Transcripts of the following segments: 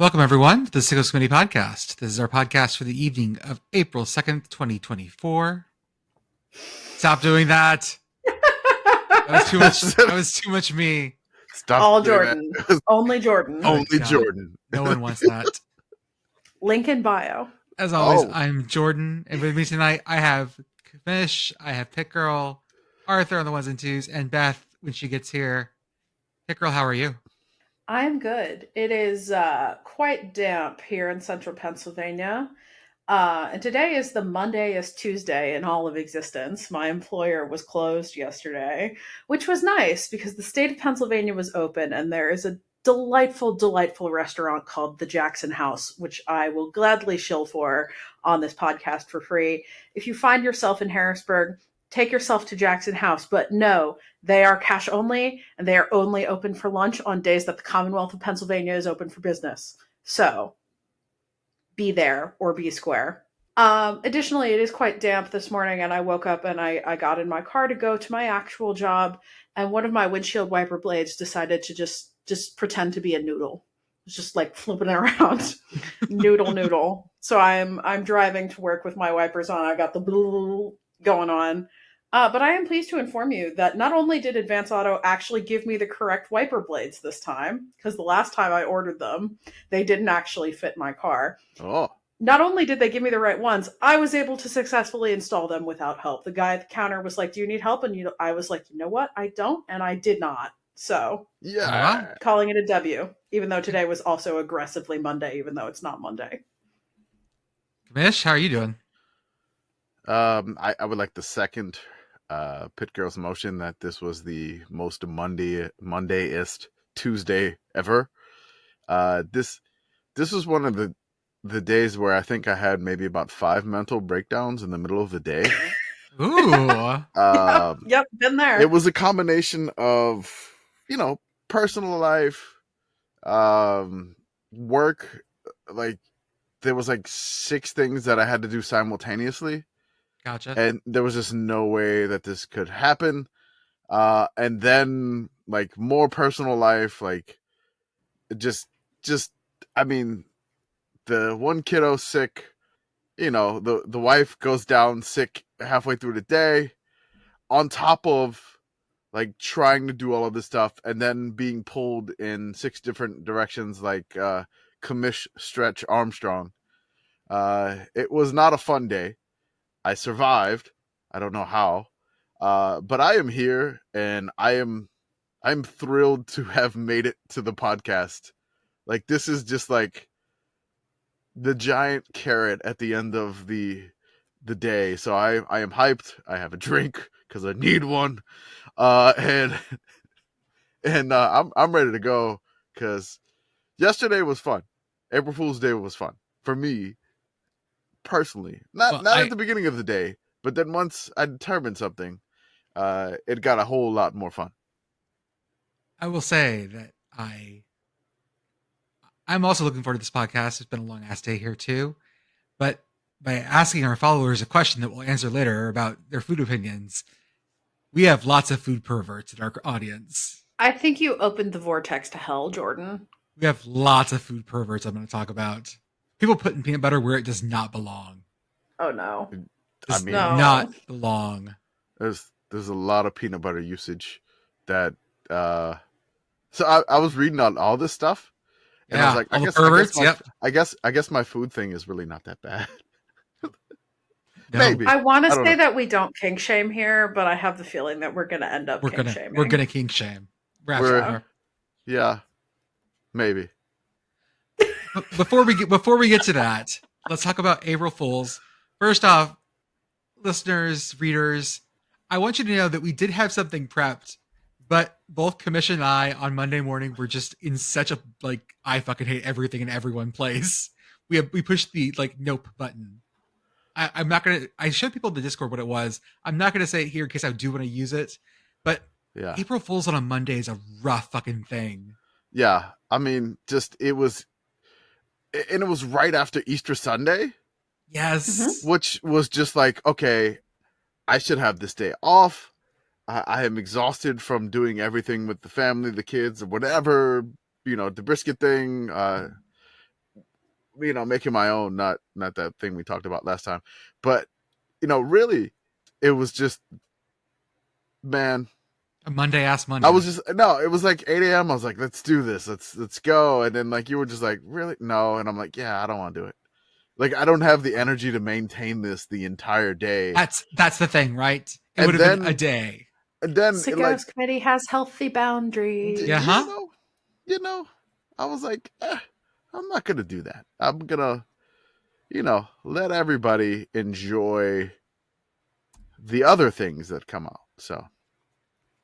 Welcome, everyone, to the Sickos Committee podcast. This is our podcast for the evening of April 2nd, 2024. Stop doing that. That was too much. That was too much me. Stop. All Jordan. Only Jordan. Only God. Jordan. No one wants that. Link in bio. As always, I'm Jordan, and with me tonight, I have Commish, I have Pitt Girl, Arthur on the ones and twos, and Beth when she gets here. Pitt Girl, how are you? I'm good. It is quite damp here in central Pennsylvania. And today is the Mondayest Tuesday in all of existence. My employer was closed yesterday, which was nice because the state of Pennsylvania was open and there is a delightful, delightful restaurant called the Jackson House, which I will gladly shill for on this podcast for free. If you find yourself in Harrisburg, take yourself to Jackson House, but no, they are cash only and they are only open for lunch on days that the Commonwealth of Pennsylvania is open for business. So be there or be square. Additionally, it is quite damp this morning and I woke up and I got in my car to go to my actual job and one of my windshield wiper blades decided to just pretend to be a noodle. It's just like flipping around. noodle. So I'm driving to work with my wipers on. I got the going on. But I am pleased to inform you that not only did Advance Auto actually give me the correct wiper blades this time, because the last time I ordered them, they didn't actually fit my car. Oh. Not only did they give me the right ones, I was able to successfully install them without help. The guy at the counter was like, "Do you need help?" And I was like, "You know what? I don't." And I did not. So, yeah, calling it a W, even though today was also aggressively Monday, even though it's not Monday. Commish, how are you doing? I would like the second Pitt Girl's motion that this was the most Mondayest Tuesday ever. This was one of the days where I think I had maybe about 5 mental breakdowns in the middle of the day. Ooh. Yep, been there. It was a combination of, personal life, work, like there was like 6 things that I had to do simultaneously. Gotcha. And there was just no way that this could happen. And then like more personal life, like just I mean, the one kiddo sick, the wife goes down sick halfway through the day, on top of like trying to do all of this stuff and then being pulled in 6 different directions like Commish Stretch Armstrong. It was not a fun day. I survived. I don't know how. But I am here and I'm thrilled to have made it to the podcast. Like this is just like the giant carrot at the end of the day. So I am hyped. I have a drink because I need one. And I'm ready to go because yesterday was fun. April Fool's Day was fun for me personally. Not at the beginning of the day, but then once I determined something, it got a whole lot more fun. I will say that I'm also looking forward to this podcast. It's been a long ass day here too, but by asking our followers a question that we'll answer later about their food opinions, we have lots of food perverts in our audience. I think you opened the vortex to hell, Jordan. We have lots of food perverts I'm going to talk about. People putting peanut butter where it does not belong. Oh no. Does not belong. There's a lot of peanut butter usage that so I was reading on all this stuff and I was like, I guess my food thing is really not that bad. No. Maybe. I want to say that we don't kink shame here, but I have the feeling that we're going to end up kink shaming. We're going to kink shame. Yeah. Maybe. Before we get to that, let's talk about April Fools. First off, listeners, readers, I want you to know that we did have something prepped, but both Commish and I on Monday morning were just in such a I fucking hate everything and everyone place. We pushed the nope button. I'm not gonna. I showed people in the Discord what it was. I'm not gonna say it here in case I do want to use it, but yeah, April Fools on a Monday is a rough fucking thing. Yeah, I mean, it was right after Easter Sunday. Yes, which was just like, okay, I should have this day off. I am exhausted from doing everything with the family, the kids, or whatever, the brisket thing. making my own, not that thing we talked about last time. But, really, it was just, man, A Monday ass Monday. I was just, no, it was like 8 a.m. I was like, let's do this. Let's go. And then like, you were just like, really? No. And I'm like, yeah, I don't want to do it. Like, I don't have the energy to maintain this the entire day. That's the thing, right? It And would have been then- a day. And then Sickos committee has healthy boundaries. Yeah, huh? I was like, I'm not going to do that. I'm going to, let everybody enjoy the other things that come out. So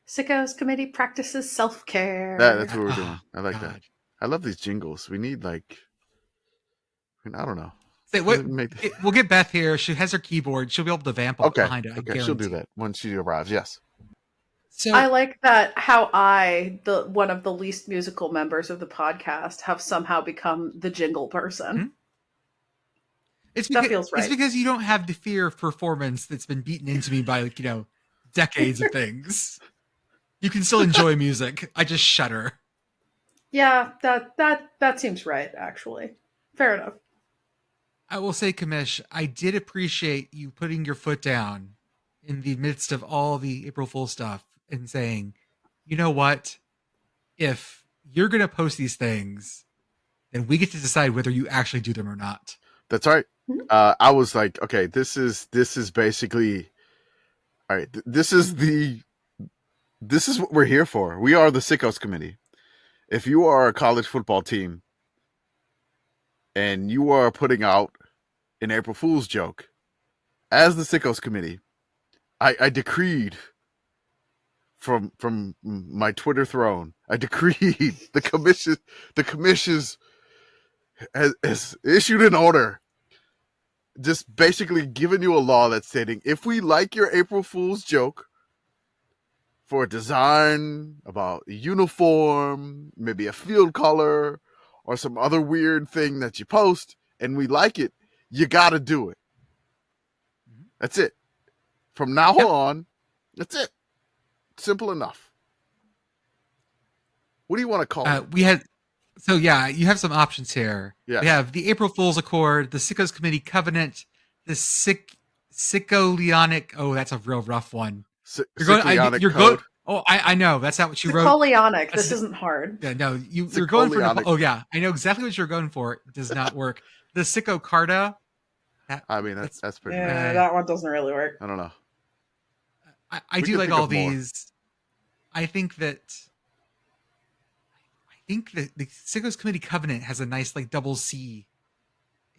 Sickos committee practices self-care. that's what we're doing. Oh, I like God. that. I love these jingles. We need I don't know. Say, we'll get Beth here. She has her keyboard. She'll be able to vamp up behind it. Okay, she'll do that when she arrives. Yes. So I like that how one of the least musical members of the podcast, have somehow become the jingle person. that feels right. It's because you don't have the fear of performance that's been beaten into me by decades of things. You can still enjoy music. I just shudder. Yeah, that seems right, actually. Fair enough. I will say, Commish, I did appreciate you putting your foot down in the midst of all the April Fool stuff and saying, you know what? If you're going to post these things, then we get to decide whether you actually do them or not. That's right. Mhm. I was like, okay, this is basically, all right. This is what we're here for. We are the Sickos committee. If you are a college football team and you are putting out an April Fool's joke, as the Sickos committee, I decreed from my Twitter throne, I decreed the commission has issued an order, just basically giving you a law that's stating, if we like your April Fool's joke for a design about a uniform, maybe a field color, or some other weird thing that you post, and we like it, you got to do it. That's it. From now on, that's it. Simple enough. What do you want to call it? You have some options here. Yes. We have the April Fool's Accord, the Sickos Committee Covenant, the Sickolionic. Oh, that's a real rough one. Sickolionic code. I know. That's not what you wrote. Sickolionic. This isn't hard. Yeah, no, you're going for. Oh, yeah. I know exactly what you're going for. It does not work. The Sicko Carta. I mean, that's pretty Yeah, bad. that one doesn't really work. I don't know. I do like all these. I think that the Sickos Committee Covenant has a nice double C.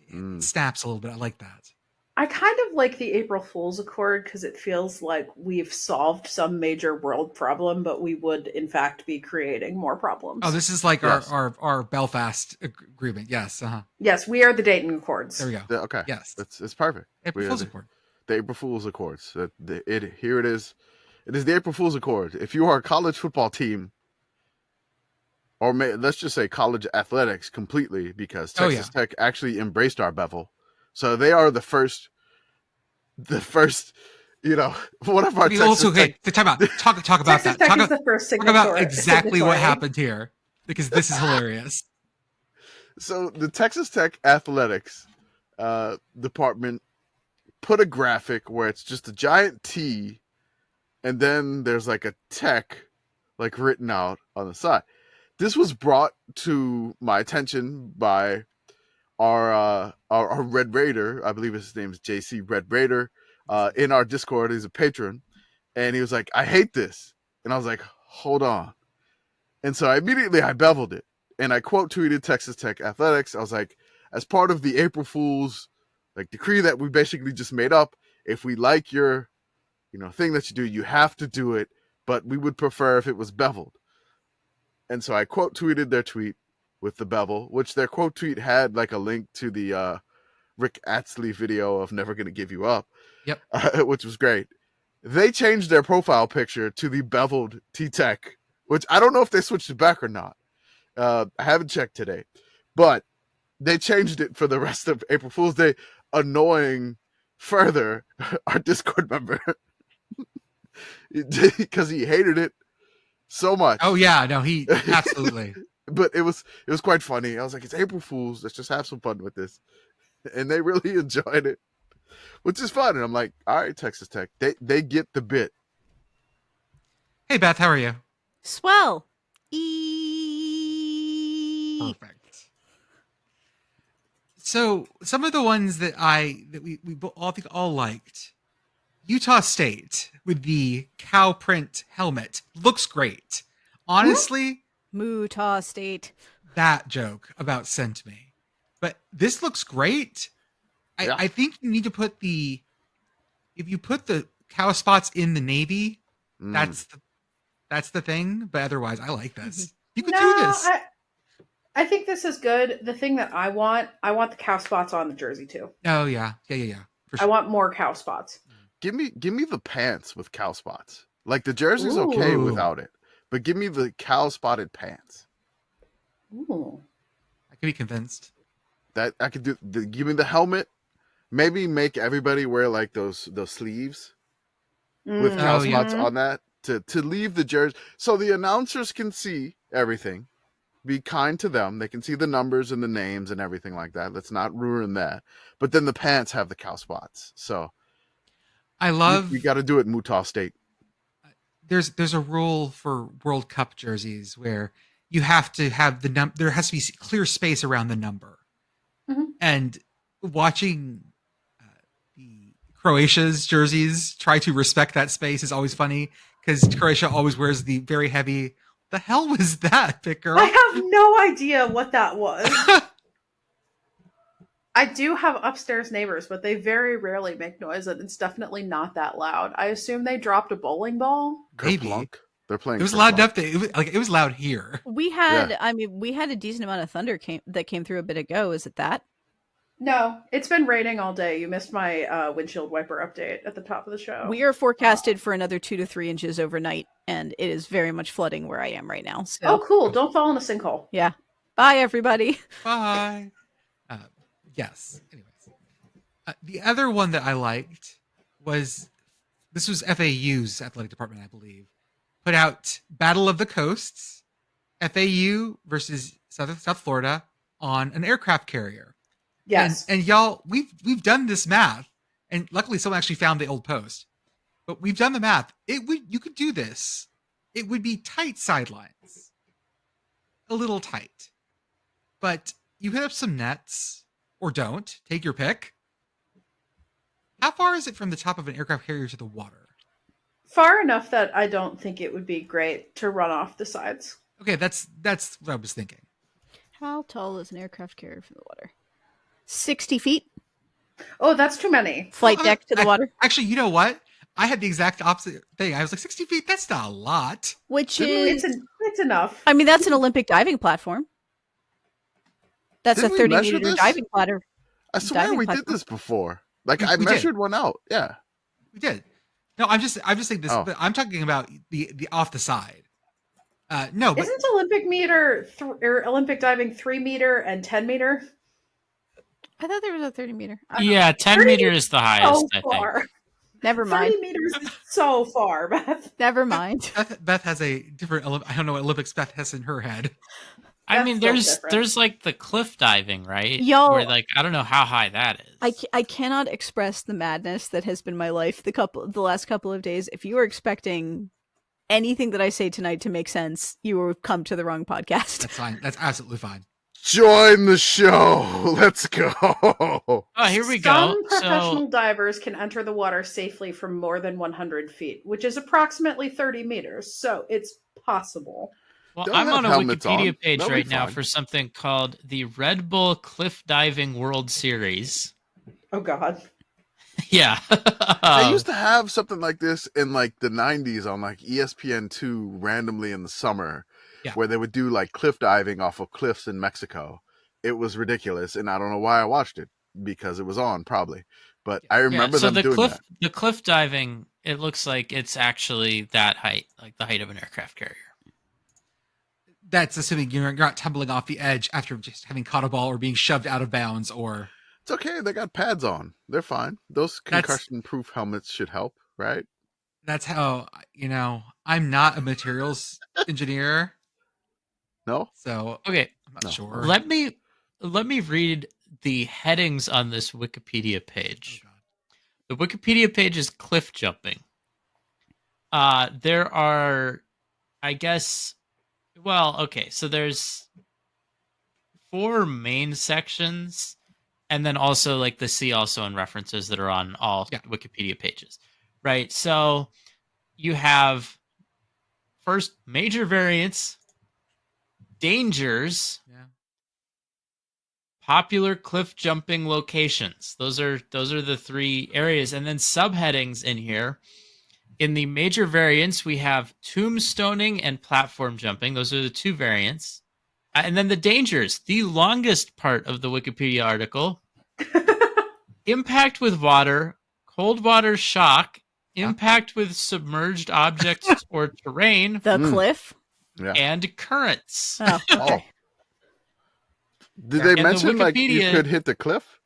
It snaps a little bit. I like that. I kind of like the April Fool's Accord because it feels like we've solved some major world problem, but we would in fact be creating more problems. Oh, this is like our Belfast agreement. Yes. Yes, we are the Dayton Accords. There we go. Okay. Yes. It's perfect. April Fool's Accord. The April Fool's Accords. Here it is. It is the April Fool's Accord. If you are a college football team, or let's just say college athletics completely, because Texas Tech actually embraced our bevel. So they are the first, one of our Texas also, Tech. Hey, talk about Texas that. Tech is the first talk about signatory. exactly what happened here, because this is hilarious. So the Texas Tech athletics department put a graphic where it's just a giant T, and then there's like a tech written out on the side. This was brought to my attention by our Red Raider. I believe his name is JC Red Raider. In our Discord, he's a patron, and he was like, "I hate this," and I was like, "Hold on." And so I beveled it, and I quote tweeted Texas Tech athletics. I was like, as part of the April Fool's decree that we basically just made up, if we like your thing that you do, you have to do it, but we would prefer if it was beveled. And so I quote tweeted their tweet with the bevel, which their quote tweet had a link to the Rick Astley video of Never Gonna Give You Up. Yep. Which was great. They changed their profile picture to the beveled T-Tech, which I don't know if they switched it back or not. I haven't checked today, but they changed it for the rest of April Fool's Day, annoying further our Discord member because he hated it so much. Oh yeah, no, he absolutely. but it was quite funny. I was like, it's April Fool's. Let's just have some fun with this, and they really enjoyed it, which is fun. And I'm like, all right, Texas Tech, they get the bit. Hey Beth, how are you? Swell. Perfect. So some of the ones that we all liked. Utah State with the cow print helmet looks great. Honestly, Utah State. that joke about sent me. But this looks great. Yeah. I think you need to put if you put the cow spots in the navy, that's the thing. But otherwise, I like this. You could do this. I think this is good. The thing that I want the cow spots on the jersey too. Oh yeah. For I want more cow spots. Give me the pants with cow spots. Like the jersey's okay Ooh. without it, but give me the cow spotted pants. Ooh. I could be convinced. That I could do. Give me the helmet. Maybe make everybody wear like those sleeves with cow Oh, yeah. spots on that to leave the jersey, so the announcers can see everything. Be kind to them. They can see the numbers and the names and everything like that. Let's not ruin that. But then the pants have the cow spots. So I love. you got to do it in Utah State. There's a rule for World Cup jerseys where you have to have there has to be clear space around the number. Mhm. And watching the Croatia's jerseys try to respect that space is always funny because Croatia always wears the very heavy. The hell was that, Pitt Girl? I have no idea what that was. I do have upstairs neighbors, but they very rarely make noise, and it's definitely not that loud. I assume they dropped a bowling ball. Maybe. Kerplunk. They're playing. It was Kerplunk. loud enough that it was loud here. We had, we had a decent amount of thunder that came through a bit ago. Is it that? No, it's been raining all day. You missed my windshield wiper update at the top of the show. We are forecasted for another 2 to 3 inches overnight, and it is very much flooding where I am right now. So. Oh, cool. Don't fall in a sinkhole. Yeah. Bye, everybody. Bye. Yes. Anyways, the other one that I liked was FAU's athletic department, I believe, put out Battle of the Coasts, FAU versus South Florida on an aircraft carrier. Yes. And y'all, we've done this math, and luckily someone actually found the old post. But we've done the math. You could do this. It would be tight sidelines, a little tight, but you hit up some nets or don't. Take your pick. How far is it from the top of an aircraft carrier to the water? Far enough that I don't think it would be great to run off the sides. Okay, that's what I was thinking. How tall is an aircraft carrier from the water? 60 feet. Oh, that's too many. Flight deck to the water. Actually, you know what? I had the exact opposite thing. I was like, 60 feet, that's not a lot. Which is... It's enough. I mean, that's an Olympic diving platform. That's Didn't a we 30 measure meter this? diving platform. I swear Diving we did platform. this before. Like We I did. measured one out. Yeah. We did. No, I'm just saying this, Oh. but I'm talking about the off the side. No, but Isn't Olympic diving 3 meter and 10 meter? I thought there was a 30 meter. Yeah, 10 30 meter is the highest, So I think. far. Never mind. 30 meters is so far, Beth. Never mind. Beth has a different. I don't know what Olympics Beth has in her head. I That's mean, still there's different. like the cliff diving, right? Y'all- Where like I don't know how high that is. I cannot express the madness that has been my life the last couple of days. If you are expecting anything that I say tonight to make sense, you will come to the wrong podcast. That's fine. That's absolutely fine. Join the show. Let's go. Oh, here we Some go. professional So divers can enter the water safely from more than 100 feet, which is approximately 30 meters. So it's possible. well, Don't I'm have on a helmets Wikipedia on. page They'll be right now fine. for something called the Red Bull Cliff Diving World Series. Oh, God. Yeah. They used to have something like this in like the 90s on like ESPN2 randomly in the summer, Yeah. where they would do like cliff diving off of cliffs in Mexico. It was ridiculous, and I don't know why I watched it, because it was on probably. But I remember so them the doing cliff that. the cliff diving, it looks like it's actually that height, like the height of an aircraft carrier. That's assuming you're not tumbling off the edge after just having caught a ball or being shoved out of bounds or. It's okay. They got pads on. They're fine. Those That's- concussion-proof helmets should help, right? That's how I'm not a materials engineer. No? So Okay, I'm not No. sure. let me read the headings on this Wikipedia Oh, page. God. The Wikipedia page is cliff jumping. There are, I guess, well, okay, so there's 4 main sections, and then also like the see also and references that are on all Yeah. Wikipedia pages, right? So you have first major variants, dangers, Yeah. popular cliff jumping locations. Those are the 3 areas, and then subheadings in here. In the major variants, we have tombstoning and platform jumping. Those are the 2 variants. And then the dangers, the longest part of the Wikipedia article. Impact with water, cold water shock, impact with submerged objects or terrain, The Mm. cliff. Yeah. and currents. Oh, okay. Did Yeah. they And the mention like you Wikipedia- could hit the cliff?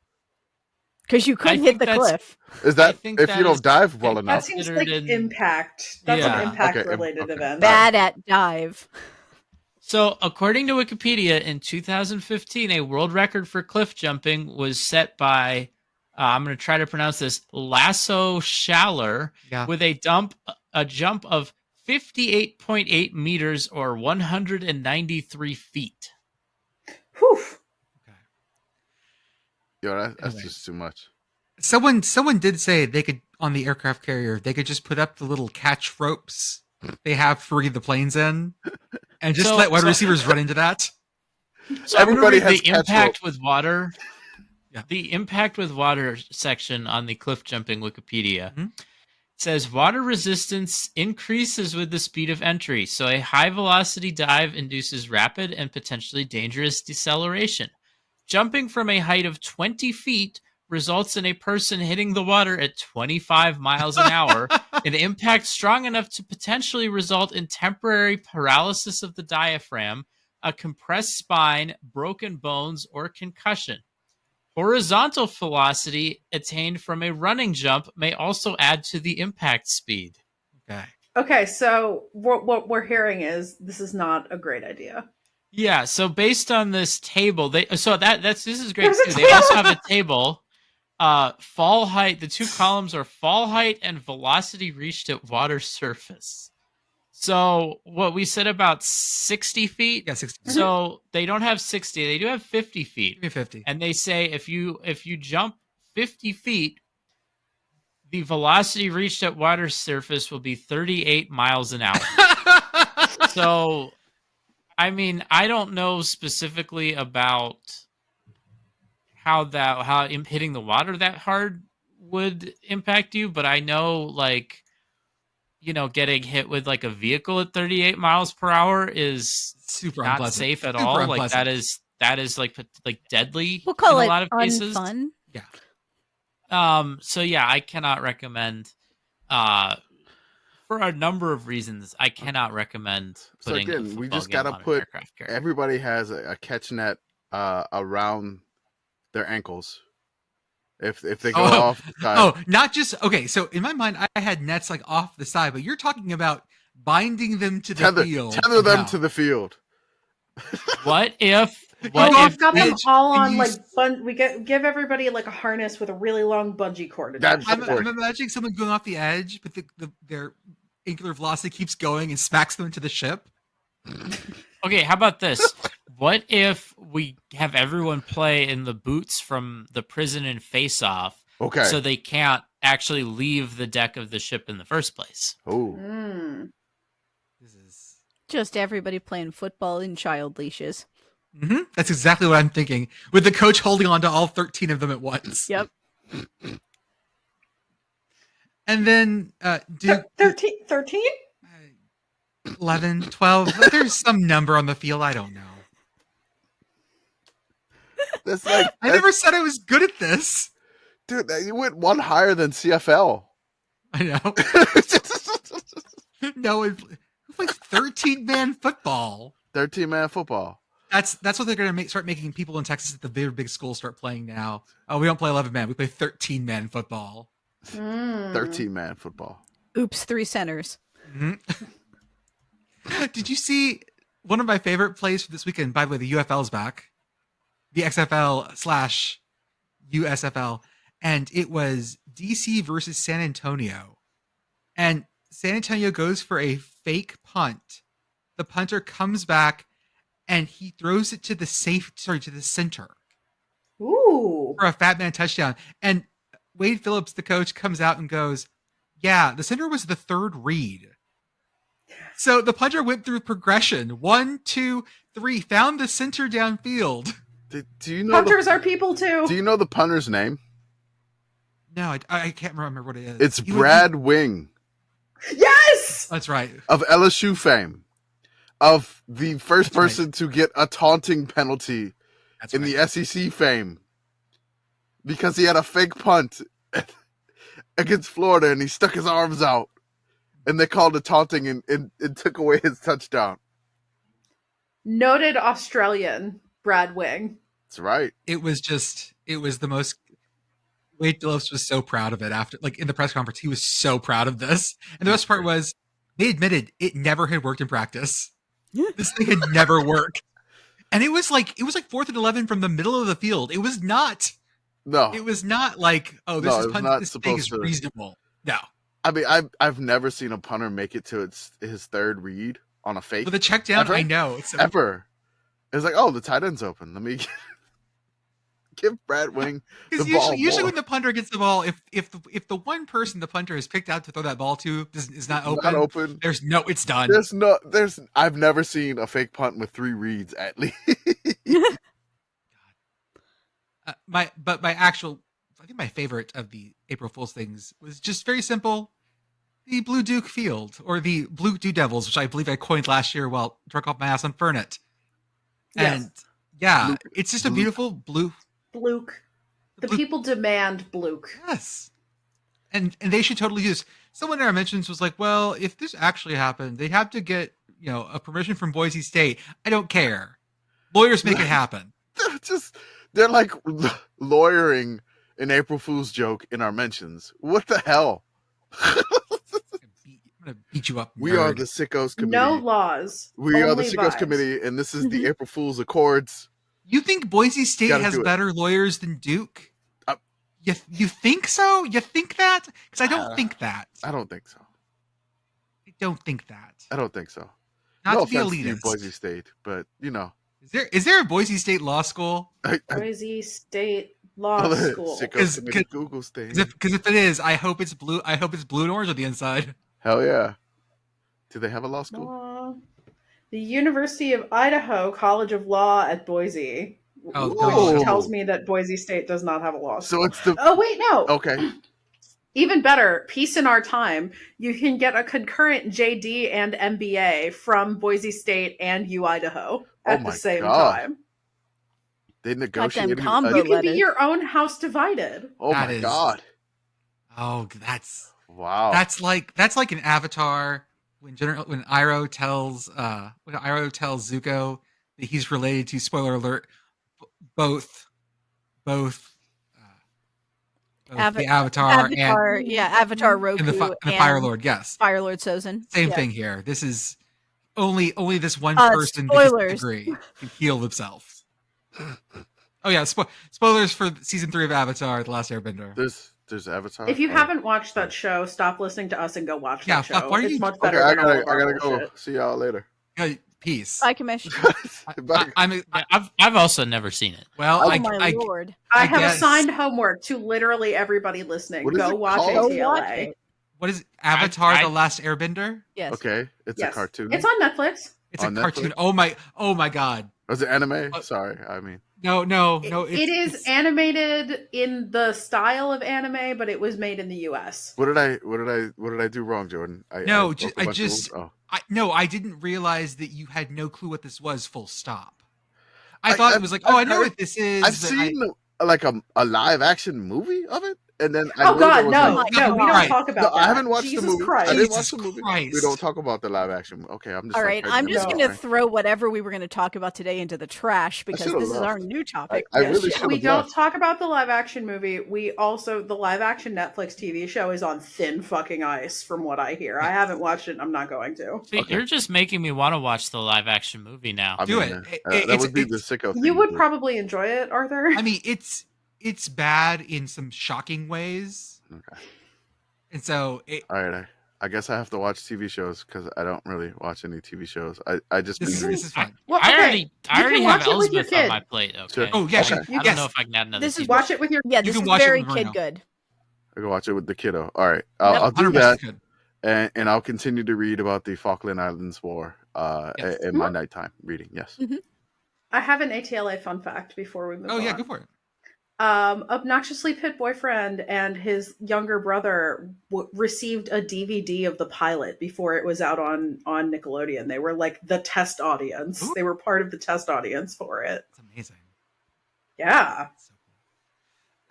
Because you I could hit think the that's- cliff. Is I that think if that you don't is dive well that enough? That seems considered like in- impact. That's Yeah. an impact Okay, related okay. event. Bad at dive. So, according to Wikipedia, in 2015, a world record for cliff jumping was set by, I'm going to try to pronounce this, Lasso Schaller, Yeah. with a jump of 58.8 meters or 193 feet. Whew. Okay. Yo, that's Anyways. just too much. Someone did say they could on the aircraft carrier they could just put up the little catch ropes they have for the planes in, and just let wide receivers run into that. So everybody Everybody has the catch impact rope. with water. Yeah. The impact with water section on the cliff jumping Wikipedia Mhm. says water resistance increases with the speed of entry, so a high velocity dive induces rapid and potentially dangerous deceleration. Jumping from a height of 20 feet results in a person hitting the water at 25 miles an hour, an impact strong enough to potentially result in temporary paralysis of the diaphragm, a compressed spine, broken bones, or concussion. Horizontal velocity attained from a running jump may also add to the impact speed. Okay. Okay, so what we're hearing is this is not a great idea. Yeah, so based on this table, this is great There's a too. They also table. have a table. Fall height. The 2 columns are fall height and velocity reached at water surface. So what we said about 60 feet. Yeah, 60. So they don't have 60. They do have 50 feet. Give me 50. And they say if you jump 50 feet, the velocity reached at water surface will be 38 miles an hour. So, I mean, I don't know specifically about how hitting the water that hard would impact you, but I know, like, getting hit with like a vehicle at 38 miles per hour is Super not unpleasant. safe at Super all. Like unpleasant. that is like deadly We'll call in it a lot of cases. unfun. So yeah, I cannot recommend for a number of reasons. I cannot recommend So putting a again, we football just game gotta on an put aircraft carrier. Everybody has a catch net around their ankles. If they go off the side. Oh, not just okay. So in my mind, I had nets like off the side, but you're talking about binding them to the field. Tether them somehow. to the field. What if We've got them edge all and on you like we give everybody like a harness with a really long bungee cord attached That- to I'm them. imagining someone going off the edge, but their angular velocity keeps going and smacks them into the ship. Okay, how about this? What if we have everyone play in the boots from the prison and Face Off, Okay. so they can't actually leave the deck of the ship in the first place? Oh. Mm. This is. Just everybody playing football in child leashes. That's exactly what I'm thinking. With the coach holding on to all 13 of them at once. Yep. And then, 13? 11, 12. There's some number on the field. I don't know. That's like I never said I was good at this. dude, you went one higher than CFL. I know. No, it's like 13-man football. 13-man football. That's what they're going to start making people in Texas at the big schools start playing now. Oh, we don't play 11-man. We play 13-man football. Mm. 13-man football. Oops, 3 centers. Mhm. Did you see one of my favorite plays for this weekend, by the way, the UFL's back. The XFL/USFL. And it was DC versus San Antonio. And San Antonio goes for a fake punt. The punter comes back and he throws it to the center Ooh. for a fat man touchdown. And Wade Phillips, the coach, comes out and goes, yeah, the center was the third read. So the punter went through progression. 1, 2, 3, found the center downfield. Do you know Punters are people too. Do you know the punter's name? No, I can't remember what it is. It's Brad Wing. Yes! That's right. Of LSU fame. Of the first That's right. person to get a taunting penalty That's in right. the SEC fame. Because he had a fake punt against Florida and he stuck his arms out. And they called it taunting and it took away his touchdown. Noted Australian Brad Wing. That's right. It was the most. Wade Phillips was so proud of it after, like in the press conference, he was so proud of this. And the best part was they admitted it never had worked in practice. This thing had never worked. And it was like 4th and 11 from the middle of the field. It was not No. like, oh, this No, is it was punt, not this thing supposed is to. reasonable. No. I mean, I've never seen a punter make it to his third read on a fake. With a check down, Ever? I know. So, Ever. It's like, oh, the tight end's open. Let me give Brad Wing the because ball. usually more. when the punter gets the ball, if the one person the punter has picked out to throw that ball to is not open, Not open. it's done. I've never seen a fake punt with 3 reads at least. I think my favorite of the April Fool's things was just very simple. The Blue Duke Field, or the Blue Dew Devils, which I believe I coined last year while drunk off my ass on Fernet. Yes. And yeah, Bluke. it's just a Bluke. beautiful blue. Bluke. The Bluke. people demand Bluke. Yes. And they should totally use. Someone in our mentions was like, well, if this actually happened, they have to get, a permission from Boise State. I don't care. Lawyers make it happen. They're like lawyering an April Fool's joke in our mentions. What the hell? I'm gonna beat you up. We are nerd. the Sickos Committee. No laws. We are the only Sickos vibes. Committee, and this is the April Fool's Accords. You think Boise State Gotta has do it. better lawyers than Duke? Uh, You think so? You think that? Because I don't think that. I don't think so. I don't think that. I don't think so. Not No to be offense to you, elitist. Boise State, but Is there a Boise State law school? Boise State Law School. Sickos 'Cause- Committee Google State. Because if it is, I hope it's blue. I hope it's blue and orange on the inside. Hell yeah. Do they have a law school? Law. The University of Idaho College of Law at Boise. Oh, Whoa. Which tells me that Boise State does not have a law school. So it's the Oh, wait, no. okay. Even better, peace in our time. You can get a concurrent JD and MBA from Boise State and U Idaho at my the same God. time. They negotiated. combo You can letters. be your own house divided. Oh That my is- god! Oh, that's Wow. like an Avatar when Iroh tells Zuko that he's related to, spoiler alert, both the Avatar Avatar Roku and the Fire Lord. Yes, Fire Lord Sozin. same Yeah. thing here. This is only this one Uh, person spoilers. can heal themselves. Oh yeah, spoilers for season 3 of Avatar: The Last Airbender. There's Avatar. If you Oh. haven't watched that show, stop listening to us and go watch Yeah, that fuck, show. why are It's you- much Okay, better I than all gotta of our go. bullshit. See y'all later. Peace. Bye, Commish. Bye. I've also never seen it. Well, Oh I my lord. I I have guess- assigned homework to literally everybody listening. What is Go it watch called? Go watch ATLA. it. what is it? Avatar: I- The Last Airbender? Yes. Okay, it's Yes. a cartoon. It's on Netflix. It's a On cartoon. Netflix? Oh my god. Was it anime? Uh, Sorry, I mean. No. It is animated in the style of anime, but it was made in the US. What did I do wrong, Jordan? No, broke a I bunch of just- rules? I didn't realize that you had no clue what this was. Full stop. I I- thought I've- it was like, I've I know heard- what this is. I've but seen like a live action movie of it, and then I Oh know there God, was no, like, no, we don't Right. talk about no, that. I haven't watched Jesus the movie. Christ. I didn't Jesus watch the movie. Christ. We don't talk about the live action. Okay, I'm just All like, right, I'm just No. going to throw whatever we were going to talk about today into the trash because should've this is our left. new topic. I Yes, really should we have don't left. talk about the live action movie. We also the live action Netflix TV show is on thin fucking ice, from what I hear. I haven't watched it. And I'm not going to. See, Okay. you're just making me want to watch the live action movie now. I Do mean, it. that would be the sicko thing. You would to do. probably enjoy it, Arthur. I mean, it's bad in some shocking ways, Okay. and so All right, I guess I have to watch TV shows because I don't really watch any TV shows. I just this binge read. is fun. Well, I okay, already you can have watch it with your Elsbeth on kid. my plate. Okay. Sure. Oh yeah, Okay. I don't yes. know if I can add another. This is TV. Watch it with your. Yeah, You this can is watch it very with kid Bruno. good. I can watch it with the kiddo. All right, Yep. I'll do 100% that, good. and I'll continue to read about the Falkland Islands War Yes. in my nighttime reading. Yes. I have an ATLA fun fact before we move on. Oh yeah, go for it. Obnoxiously Pitt boyfriend and his younger brother received a DVD of the pilot before it was out on Nickelodeon. They were like the test audience. Ooh. They were part of the test audience for it. It's amazing. Yeah. So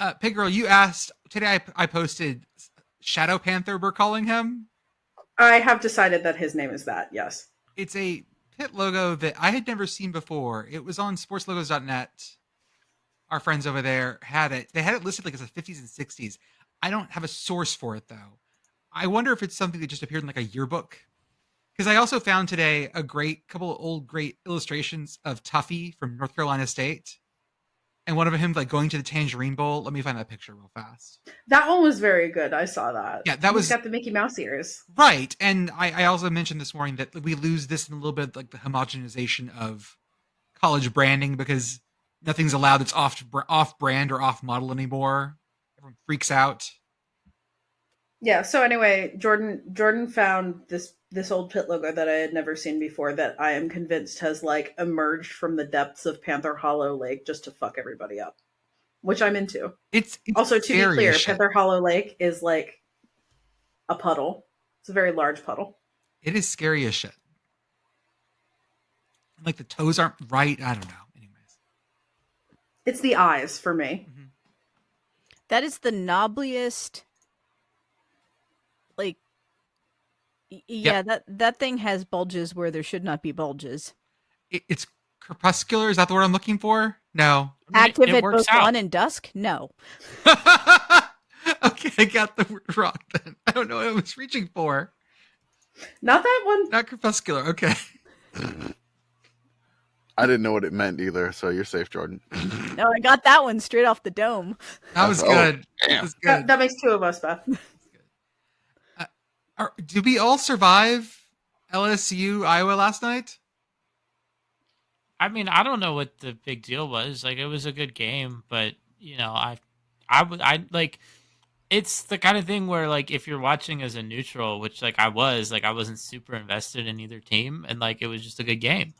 cool. Pig Girl, you asked today. I posted Shadow Panther. We're calling him. I have decided that his name is that. Yes. It's a Pitt logo that I had never seen before. It was on sportslogos.net. Our friends over there had it. They had it listed like as the 50s and 60s. I don't have a source for it though. I wonder if it's something that just appeared in like a yearbook. Because I also found today a couple of old great illustrations of Tuffy from North Carolina State. And one of him like going to the Tangerine Bowl. Let me find that picture real fast. That one was very good. I saw that. Yeah, that He's was got the Mickey Mouse ears. right. And I also mentioned this morning that we lose this in a little bit like the homogenization of college branding because nothing's allowed that's off brand or off model anymore. Everyone freaks out. Yeah. So anyway, Jordan found this old Pitt logo that I had never seen before that I am convinced has like emerged from the depths of Panther Hollow Lake just to fuck everybody up, which I'm into. It's Also, to be scary clear, as shit. Panther Hollow Lake is like a puddle. It's a very large puddle. It is scary as shit. Like the toes aren't right. I don't know. Anyways. It's the eyes for me. Mhm. That is the knobbliest. Like, yeah, that thing has bulges where there should not be bulges. It's crepuscular. Is that the word I'm looking for? No. I mean, Active it at works both out. dawn and dusk? No. Okay, I got the word wrong then. I don't know what I was reaching for. Not that one. Not crepuscular. Okay. I didn't know what it meant either, so you're safe, Jordan. No, I got that one straight off the dome. That was Oh, good. That damn. was That, good. that makes two of us, Beth. Did we all survive LSU Iowa last night? I mean, I don't know what the big deal was. Like, it was a good game, but you know, I like. It's the kind of thing where, like, if you're watching as a neutral, which like I wasn't super invested in either team, and like it was just a good game.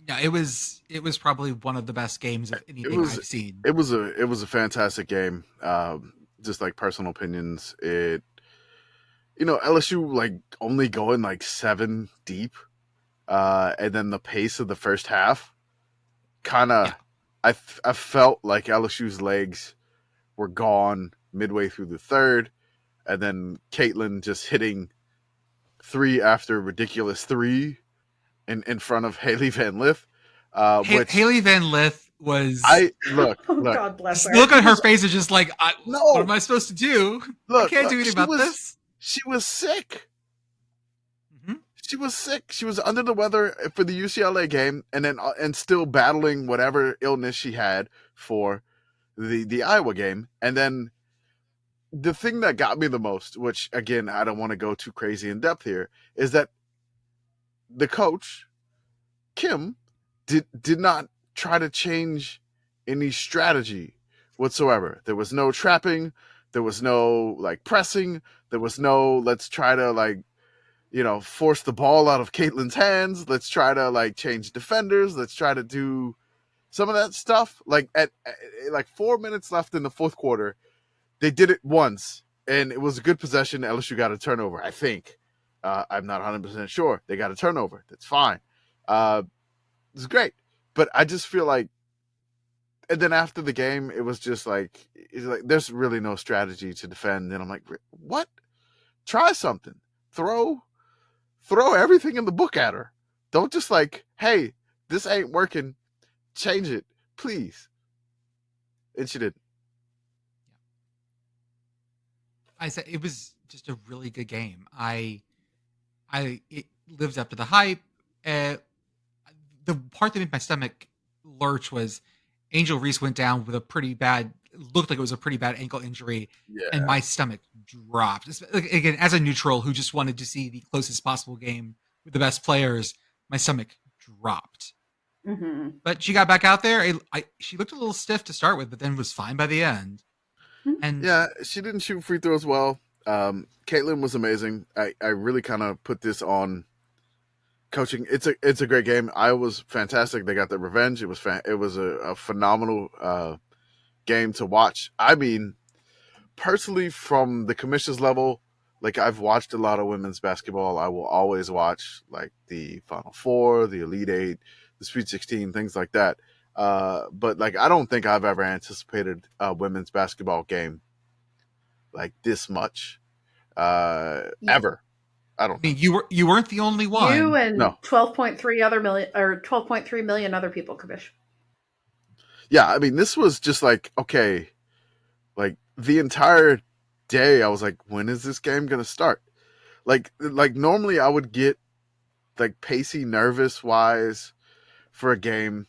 Yeah, it was probably one of the best games of anything was- I've seen. It was a fantastic game. Just like personal opinions, LSU like only going like 7 deep, and then the pace of the first half, kind of, I felt like LSU's legs were gone midway through the third, and then Caitlin just hitting 3 after ridiculous 3 in front of Haley Van Lith, which Haley Van Lith was. look. Oh, God bless Just her. look on her face is just like, No. what am I supposed to do? Look, I can't do anything she about was- this. She was sick. Mhm. She was sick. She was under the weather for the UCLA game, and still battling whatever illness she had for the Iowa game. And then the thing that got me the most, which again I don't want to go too crazy in depth here, is that the coach Kim did not try to change any strategy whatsoever. There was no trapping. There was no like pressing. There was no let's try to like, force the ball out of Caitlin's hands. Let's try to like change defenders. Let's try to do some of that stuff. Like at like 4 minutes left in the fourth quarter, they did it once, and it was a good possession. LSU got a turnover, I think. I'm not 100% sure. They got a turnover. That's fine. It's great. But I just feel like and then after the game, it was just like, there's really no strategy to defend. And I'm like, what? Try something. Throw everything in the book at her. Don't just like, hey, this ain't working. Change it, please. And she didn't. I said it was just a really good game. It lived up to the hype. The part that made my stomach lurch was Angel Reese went down with looked like it was a pretty bad ankle injury, Yeah. and my stomach dropped. Again, as a neutral who just wanted to see the closest possible game with the best players, my stomach dropped. Mm-hmm. But she got back out there. She looked a little stiff to start with, but then was fine by the end. And yeah, she didn't shoot free throws well. Caitlin was amazing. I really kind of put this on coaching. It's a great game. Iowa was fantastic. They got their revenge. It was a phenomenal game to watch. I mean, personally, from the Commish's level, like I've watched a lot of women's basketball. I will always watch like the Final Four, the Elite Eight, the Sweet 16, things like that. But like I don't think I've ever anticipated a women's basketball game like this much ever. I don't. I mean, you weren't the only one. You and No. 12.3 million other people, Commish. Yeah, I mean, this was just like, okay, like the entire day I was like, when is this game gonna start? Like normally I would get like pacey, nervous wise for a game.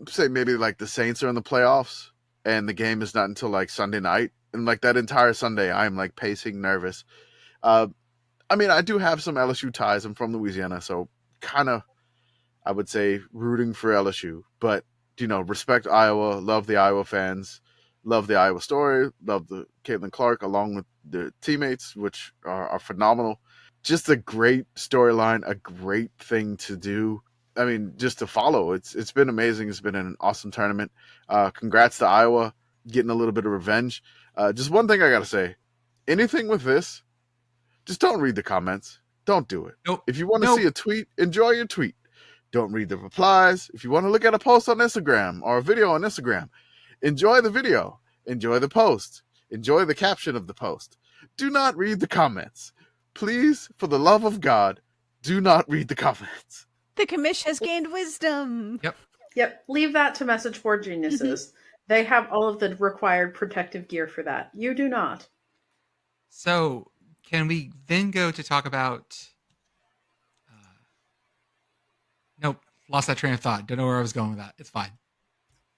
Say maybe like the Saints are in the playoffs and the game is not until like Sunday night, and like that entire Sunday I'm like pacing, nervous. I mean, I do have some LSU ties. I'm from Louisiana, so kind of I would say rooting for LSU, but respect Iowa, love the Iowa fans, love the Iowa story, love the Caitlin Clark along with the teammates, which are phenomenal. Just a great storyline, a great thing to do. I mean, just to follow. It's been amazing. It's been an awesome tournament. Congrats to Iowa getting a little bit of revenge. Just one thing I gotta say: anything with this, just don't read the comments. Don't do it. Nope. If you want to see a tweet, enjoy your tweet. Don't read the replies. If you want to look at a post on Instagram or a video on Instagram, enjoy the video, enjoy the post, enjoy the caption of the post. Do not read the comments. Please, for the love of God, do not read the comments. The Commish has gained wisdom. Yep. Leave that to message board geniuses. They have all of the required protective gear for that. You do not. So, can we then go to talk about... Nope, lost that train of thought. Don't know where I was going with that. It's fine.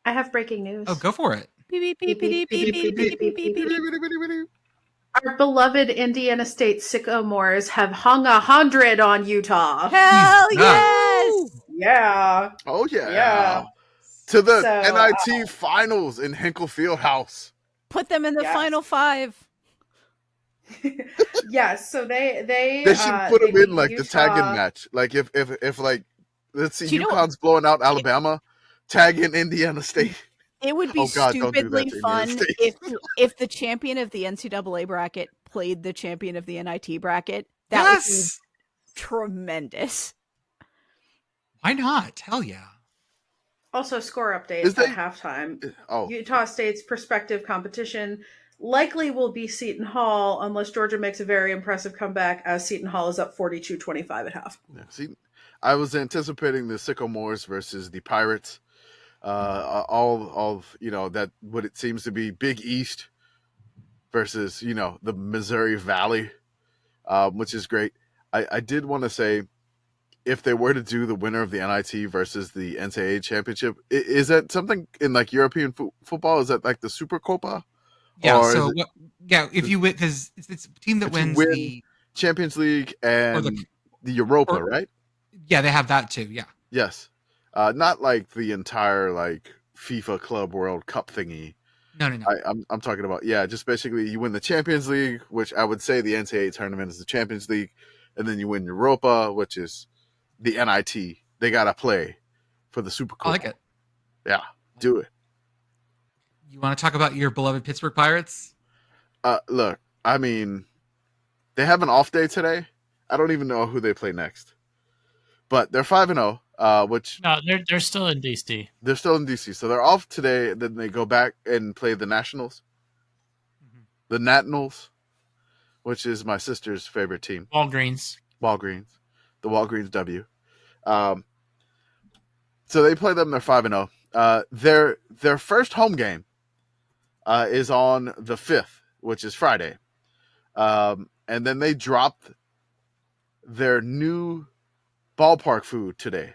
I have breaking news. Oh, go for it. Beep, beep, beep, beep, beep, beep, beep, beep, beep. Our beloved Indiana State Sycamores have hung 100 on Utah. Hell Nice. yes! Yeah. Oh, yeah. Yeah. To the So, NIT Finals in Hinkle Fieldhouse. Put them in the Yes. final five. Yes, so they should put them beat in like the tag-in match. Like if like, let's see, You know- UConn's blowing out Alabama, tag in Indiana State. It would be Oh, God, don't do that stupidly to fun Indiana State. if the champion of the NCAA bracket played the champion of the NIT bracket. That would be Yes. tremendous. Why not? Hell yeah. Also, score update Is at they- halftime. Oh, Utah State's prospective competition likely will be Seton Hall unless Georgia makes a very impressive comeback, as Seton Hall is up 42-25 at half. yeah. See, I was anticipating the Sycamores versus the Pirates. All of that what it seems to be Big East versus the Missouri Valley, which is great. I did want to say, if they were to do the winner of the NIT versus the NCAA championship, is that something in like European football? Is that like the Super Copa? Yeah, Or so is it- if you win, because it's a team that If you wins win- the... Champions League and the- the Europa, or- right? Yeah, they have that too, yeah. Yes. Not like the entire like FIFA Club World Cup thingy. No. I'm talking about, just basically you win the Champions League, which I would say the NCAA tournament is the Champions League, and then you win Europa, which is the NIT. They gotta play for the Super Copa. I like it. Yeah, do it. You want to talk about your beloved Pittsburgh Pirates? Look, I mean, they have an off day today. I don't even know who they play next, but they're 5-0. which No, they're still in DC. they're still in DC. So they're off today. Then they go back and play the Nationals, the Nationals, which is my sister's favorite team. Walgreens. Walgreens, the Walgreens W. So they play them. They're 5-0. Their first home game is on the 5th, which is Friday. And then they dropped their new ballpark food today,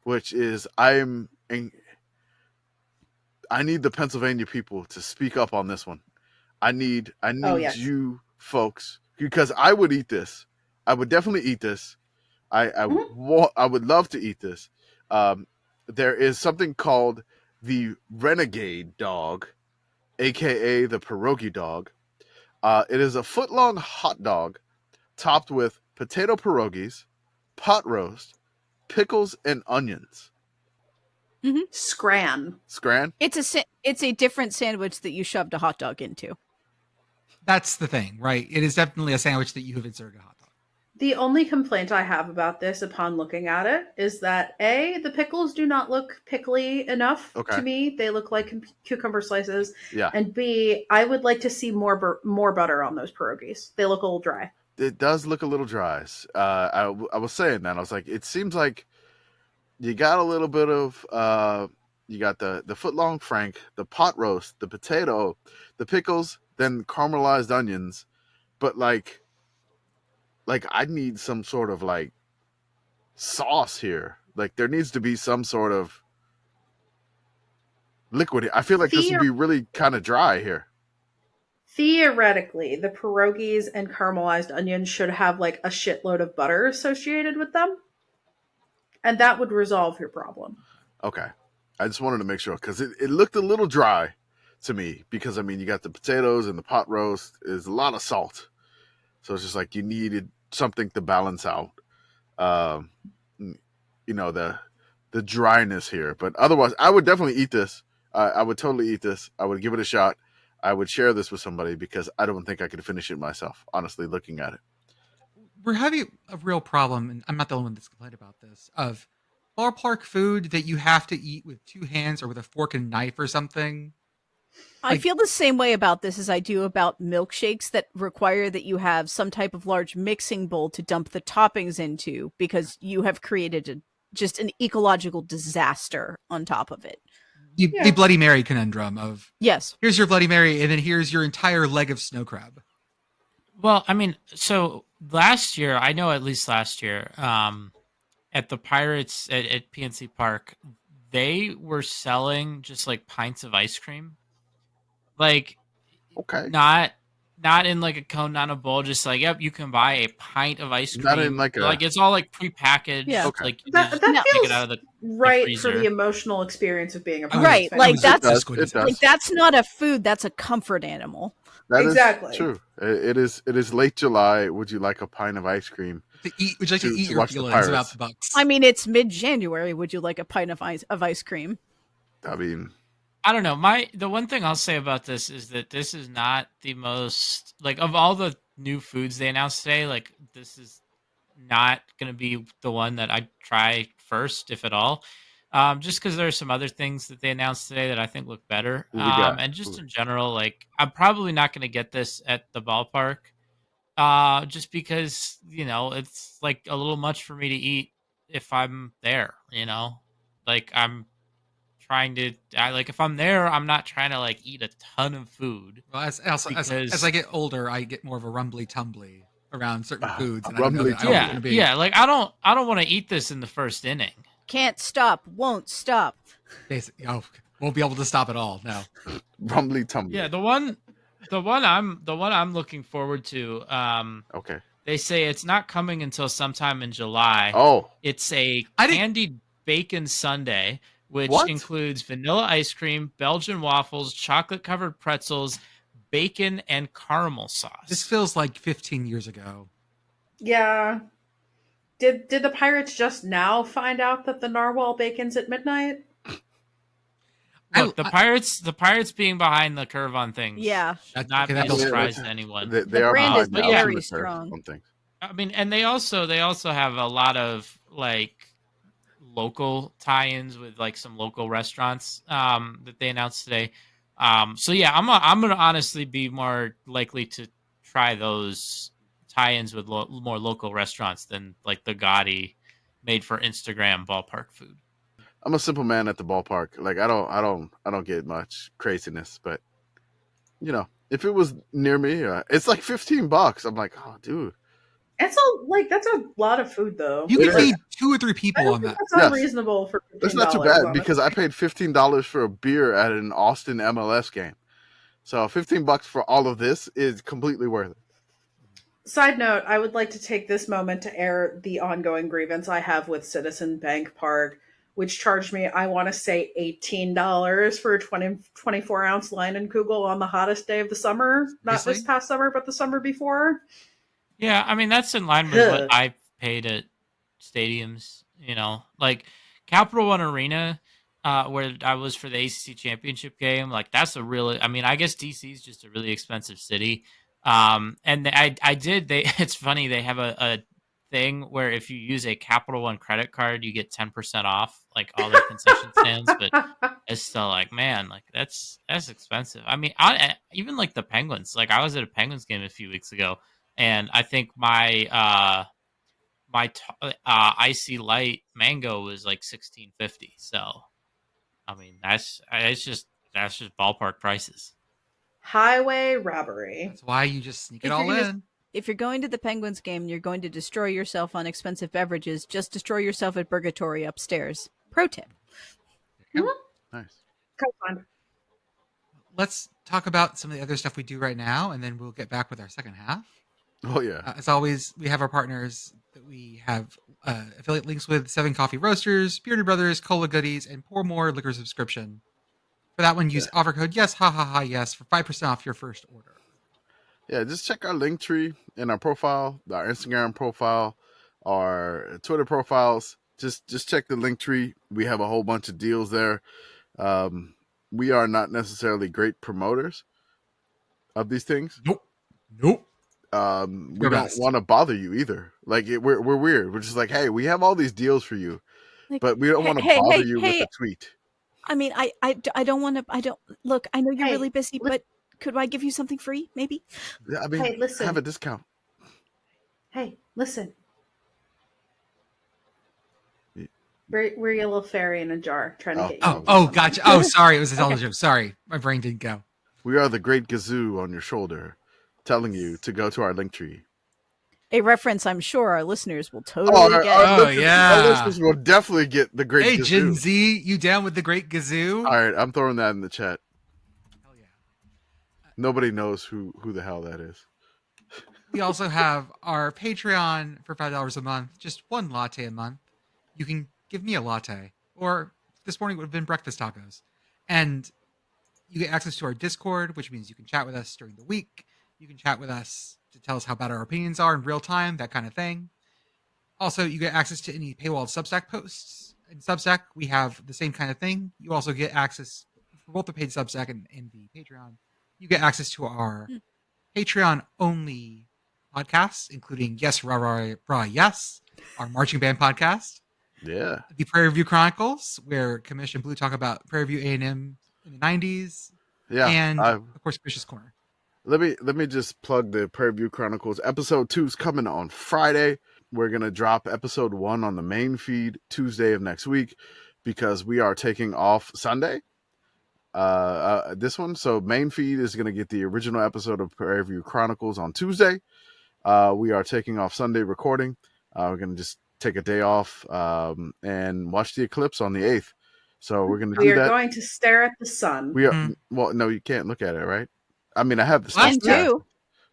which is I need the Pennsylvania people to speak up on this one. I need yes. you folks, because I would eat this. I would definitely eat this. I would love to eat this. There is something called the Renegade Dog, aka the pierogi dog. It is a foot-long hot dog topped with potato pierogies, pot roast, pickles, and onions. Scran. Scran? It's a different sandwich that you shoved a hot dog into. That's the thing, right? It is definitely a sandwich that you have inserted a hot dog. The only complaint I have about this upon looking at it is that A, the pickles do not look pickly enough Okay. to me. They look like cucumber slices. Yeah. And B, I would like to see more butter on those pierogies. They look a little dry. It does look a little dry. I was saying that. I was like, it seems like you got a little bit of you got the foot-long frank, the pot roast, the potato, the pickles, then caramelized onions. But like I need some sort of like sauce here. Like there needs to be some sort of liquid. I feel like this would be really kind of dry here. Theoretically, the pierogies and caramelized onions should have like a shitload of butter associated with them. And that would resolve your problem. Okay. I just wanted to make sure because it looked a little dry to me because, I mean, you got the potatoes and the pot roast. There's a lot of salt. So it's just like you needed something to balance out, the dryness here. But otherwise, I would definitely eat this. I would totally eat this. I would give it a shot. I would share this with somebody because I don't think I could finish it myself, honestly, looking at it. We're having a real problem, and I'm not the only one that's complained about this, of ballpark food that you have to eat with two hands or with a fork and knife or something. I feel the same way about this as I do about milkshakes that require that you have some type of large mixing bowl to dump the toppings into because you have created just an ecological disaster on top of it. The Bloody Mary conundrum of, yes, here's your Bloody Mary, and then here's your entire leg of snow crab. Well, I mean, so last year, I know at least last year, at the Pirates at PNC Park, they were selling just like pints of ice cream. Like, okay, not in like a cone, not a bowl, just like, yep, you can buy a pint of ice cream. Not in like it's all like prepackaged. Yeah. Okay. Like you That just feels take it out of the right freezer. for the emotional experience of being a Right, fan. like It that's does. like that's not a food, that's a comfort animal. That Exactly. is true. It is late July. Would you like a pint of ice cream? Would you like to eat your watch the feelings about Pirates? the Bucks? I mean, it's mid-January. Would you like a pint of ice cream? I mean, I don't know. The one thing I'll say about this is that this is not the most, like, of all the new foods they announced today, like, this is not going to be the one that I try first, if at all. Just because there are some other things that they announced today that I think look better. And just in general, like, I'm probably not going to get this at the ballpark. Just because, it's like a little much for me to eat if I'm there, like I'm trying to, if I'm there, I'm not trying to like eat a ton of food. Well, as I get older, I get more of a rumbly tumbly around certain foods. And Like I don't want to eat this in the first inning. Can't stop, won't stop. Won't be able to stop at all. No. rumbly tumbly. Yeah, the one I'm looking forward to. Okay. They say it's not coming until sometime in July. Oh, It's a candied bacon sundae, which includes vanilla ice cream, Belgian waffles, chocolate-covered pretzels, bacon, and caramel sauce. This feels like 15 years ago. Yeah. Did the Pirates just now find out that the narwhal bacon's at midnight? Look, the Pirates being behind the curve on things. Yeah. Should not be a surprise to anyone. They The are brand is behind now very on strong. things. I mean, and they also have a lot of like local tie-ins with like some local restaurants that they announced today. So yeah, I'm gonna honestly be more likely to try those tie-ins with more local restaurants than like the gaudy made for Instagram ballpark food. I'm a simple man at the ballpark. Like I don't get much craziness, but if it was near me, it's like $15. I'm like, oh, dude. That's a lot of food though. You could It feed is. 2 or 3 I people don't on think that. that's Yes. unreasonable for $15. That's not too bad honestly. because I paid $15 for a beer at an Austin MLS game. So $15 for all of this is completely worth it. Side note, I would like to take this moment to air the ongoing grievance I have with Citizen Bank Park, which charged me, I want to say, $18 for a 24-ounce Leinenkugel on the hottest day of the summer. Not this Seriously? past summer, but the summer before. Yeah, I mean that's in line with what Ugh. I paid at stadiums. Like Capital One Arena, where I was for the ACC championship game. Like that's a really, I mean, I guess DC is just a really expensive city. And I did. It's funny. They have a thing where if you use a Capital One credit card, you get 10% off like all their concession stands. But it's still like, man, like that's expensive. I mean, even like the Penguins. Like I was at a Penguins game a few weeks ago. And I think my icy light mango was like $16.50. So, I mean, that's just ballpark prices. Highway robbery. That's why you just sneak it If all you're gonna- in. If you're going to the Penguins game and you're going to destroy yourself on expensive beverages, just destroy yourself at Burgatory upstairs. Pro tip. Nice. Come on. Let's talk about some of the other stuff we do right now, and then we'll get back with our second half. Oh yeah. As always, we have our partners that we have affiliate links with: 7 Coffee Roasters, Bearded Brothers, Cola Goodies, and Pour More Liquor Subscription. For that one, use offer code yes, ha ha ha yes for 5% off your first order. Yeah, just check our link tree in our profile, our Instagram profile, our Twitter profiles. Just check the link tree. We have a whole bunch of deals there. We are not necessarily great promoters of these things. Nope. We Your don't best. want to bother you either. Like we're weird. We're just like, hey, we have all these deals for you, Like, but we don't want to hey, bother hey, you hey. with a tweet. I mean, I don't want to. I don't look. I know you're Hey, really busy, but could I give you something free? Maybe. Yeah, I mean, Hey, listen. have a discount. Hey, listen. Yeah. We're your little fairy in a jar trying to Oh. get you. Oh, to do oh, something. gotcha. Oh, sorry. It was a Okay. television. Sorry. My brain didn't go. We are the great gazoo on your shoulder, telling you to go to our link tree. A reference I'm sure our listeners will totally get. Oh, our yeah. listeners will definitely get the great Hey, gazoo. Gen Z, you down with the Great Gazoo? All right, I'm throwing that in the chat. Hell yeah. Nobody knows who the hell that is. We also have our Patreon for $5 a month, just one latte a month. You can give me a latte, or this morning would have been breakfast tacos. And you get access to our Discord, which means you can chat with us during the week. You can chat with us to tell us how bad our opinions are in real time, that kind of thing. Also, you get access to any paywalled Substack posts. In Substack, we have the same kind of thing. You also get access for both the paid Substack and the Patreon. You get access to our Patreon-only podcasts, including Yes, Rah, Rah, Rah, Yes, our marching band podcast, Yeah. the Prairie View Chronicles, where Commish and Blue talk about Prairie View A&M in the 90s, Yeah. and, of course, Comish's Corner. Let me just plug the Prairie View Chronicles. Episode 2 is coming on Friday. We're going to drop episode 1 on the main feed Tuesday of next week because we are taking off Sunday. This one. So main feed is going to get the original episode of Prairie View Chronicles on Tuesday. We are taking off Sunday recording. We're going to just take a day off and watch the eclipse on the 8th. So we're going to do We are that. going to stare at the sun. We are Mhm. well, no, you can't look at it, right? I mean, I have the Well, And special do.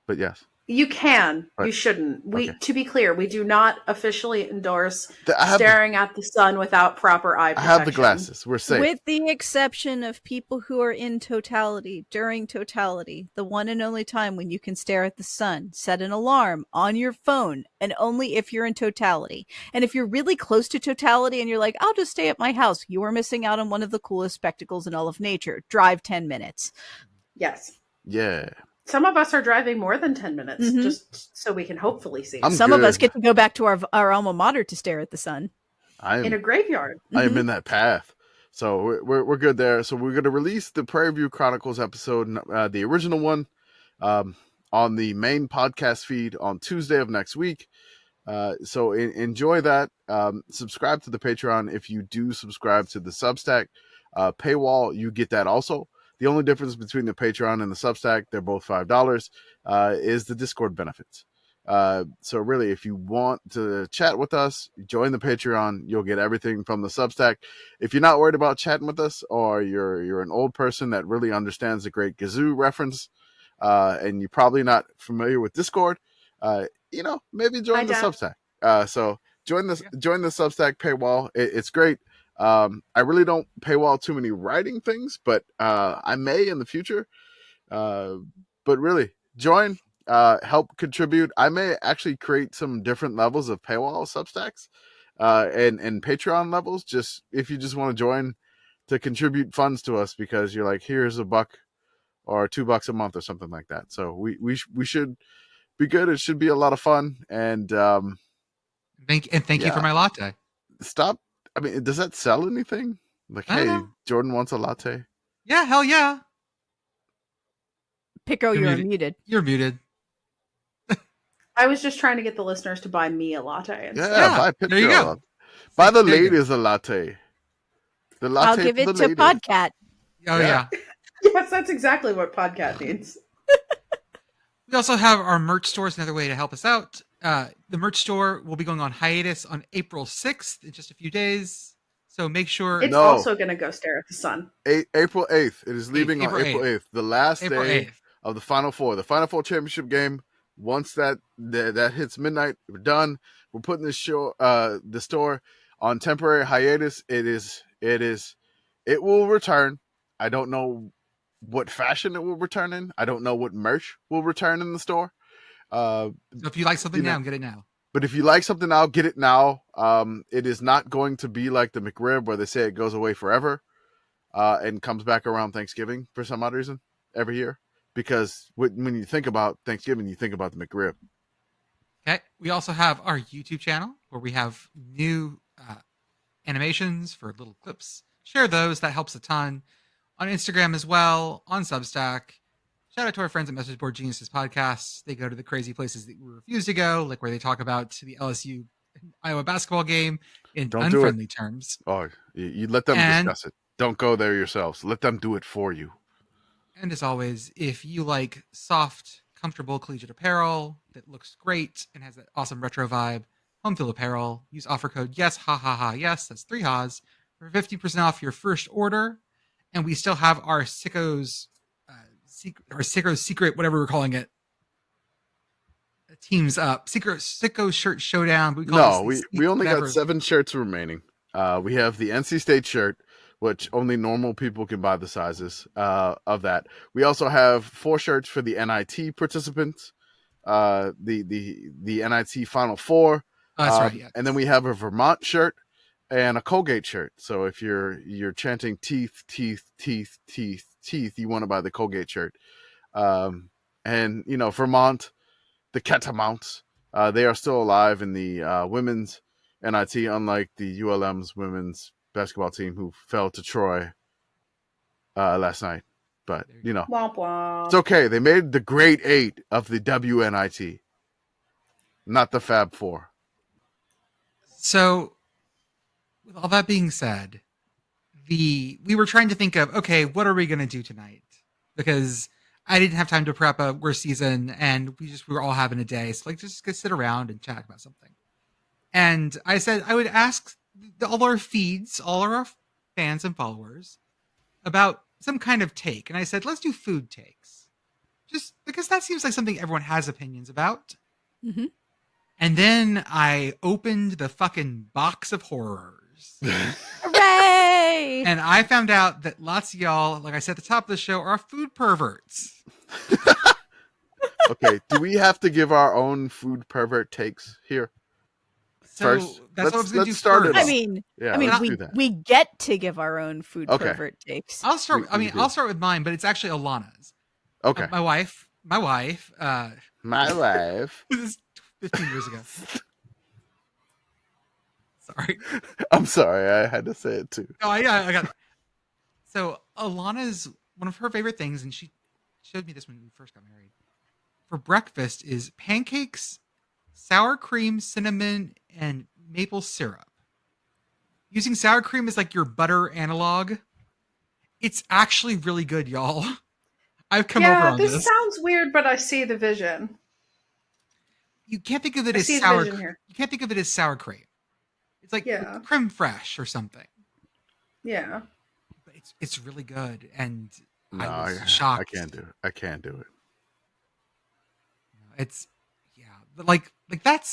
but yes. You can. Right. You shouldn't. Okay. To be clear, we do not officially endorse I have staring at the sun without proper eye I protection. have the glasses. We're safe. With the exception of people who are in totality, during totality, the one and only time when you can stare at the sun, set an alarm on your phone, and only if you're in totality. And if you're really close to totality and you're like, I'll just stay at my house, you are missing out on one of the coolest spectacles in all of nature. Drive 10 minutes. Yes. Yeah. Some of us are driving more than 10 minutes Mhm. just so we can hopefully see. I'm Some of us good. get to go back to our alma mater to stare at the sun. I in a am graveyard. I am Mhm. in that path. So we're good there. So we're going to release the Prairie View Chronicles episode, the original one, um, on the main podcast feed on Tuesday of next week. So enjoy that. Subscribe to the Patreon if you do subscribe to the Substack paywall. You get that also. The only difference between the Patreon and the Substack, they're both $5, is the Discord benefits. So really, if you want to chat with us, join the Patreon. You'll get everything from the Substack. If you're not worried about chatting with us, or you're an old person that really understands the Great Gazoo reference, and you're probably not familiar with Discord, maybe join the Dan. Substack. So join the Substack paywall. It's great. I really don't paywall too many writing things, but I may in the future. But really, join, help contribute. I may actually create some different levels of paywall Substacks, and Patreon levels. Just if you just want to join to contribute funds to us, because you're like, here's $1 or $2 a month or something like that. So we should be good. It should be a lot of fun. And Thank you for my latte. stop. I mean, does that sell anything? Like, I don't hey, know. Jordan wants a latte. Yeah, hell yeah. Pitt Girl, you're muted. muted. You're muted. I was just trying to get the listeners to buy me a latte instead. Yeah, buy Pitt there you Girl. go. Buy the There you go. ladies a latte. The latte I'll give for it the to ladies. Podcat. Oh Yeah. yeah. Yes, that's exactly what Podcat means. We also have our merch store is another way to help us out. The merch store will be going on hiatus on April 6th in just a few days. So make sure It's No. also going to go stare at the sun. April 8th. It is leaving on April 8th. The last April day 8th. of the Final Four. The Final Four championship game. Once that hits midnight, we're done. We're putting the store on temporary hiatus. It will return. I don't know what fashion it will return in. I don't know what merch will return in the store. So if you like something now, get it now. But if you like something now, get it now. It is not going to be like the McRib where they say it goes away forever and comes back around Thanksgiving for some odd reason every year. Because when you think about Thanksgiving, you think about the McRib. Okay. We also have our YouTube channel where we have new animations for little clips. Share those. That helps a ton. On Instagram as well, on Substack. Shout out to our friends at Message Board Geniuses Podcasts. They go to the crazy places that we refuse to go, like where they talk about the LSU Iowa basketball game in Don't do unfriendly terms. Oh, you let them discuss it. Don't go there yourselves. Let them do it for you. And as always, if you like soft, comfortable collegiate apparel that looks great and has that awesome retro vibe, Home Field Apparel, use offer code yes, ha ha ha, yes, that's 3 ha's, for 50% off your first order. And we still have our Sickos secret, whatever we're calling it, teams up. Sickos shirt showdown. We only got 7 shirts remaining. We have the NC State shirt, which only normal people can buy the sizes of that. We also have 4 shirts for the NIT participants, the NIT Final Four. Oh, that's right. Yeah. And then we have a Vermont shirt and a Colgate shirt. So if you're chanting teeth, teeth, teeth, teeth, teeth, you want to buy the Colgate shirt. And Vermont, the Catamounts, they are still alive in the women's NIT, unlike the ULM's women's basketball team who fell to Troy last night. But Womp womp. it's okay. They made the grade 8 of the WNIT, not the Fab 4. So, with all that being said, we were trying to think of, okay, what are we going to do tonight? Because I didn't have time to prep a worst season, and we were all having a day. So, just go sit around and chat about something. And I said I would ask all our feeds, all of our fans and followers, about some kind of take. And I said, let's do food takes. Just because that seems like something everyone has opinions about. Mm-hmm. And then I opened the fucking box of horrors. Hooray! And I found out that lots of y'all, like I said at the top of the show, are food perverts. Okay, do we have to give our own food pervert takes here? So First, that's what I was going to do start first. it I off. mean, Yeah, I mean, let's do that. we get to give our own food Okay. pervert takes. I'll start. We do. I'll start with mine, but it's actually Alana's. Okay. My wife. My wife. This is 15 years ago. Sorry. I'm sorry, I had to say it too. Oh, yeah, I got it. So Alana's one of her favorite things, and she showed me this when we first got married. For breakfast is pancakes, sour cream, cinnamon, and maple syrup. Using sour cream as like your butter analog. It's actually really good, y'all. I've come over Yeah, on this this. sounds weird, but I see the vision. You can't think of it I as see the sour. vision here. You can't think of it as sour cream. It's like Yeah. creme fraiche or something. Yeah. But it's really good, and No, I was I shocked. can't do it. I can't do it. It's but like that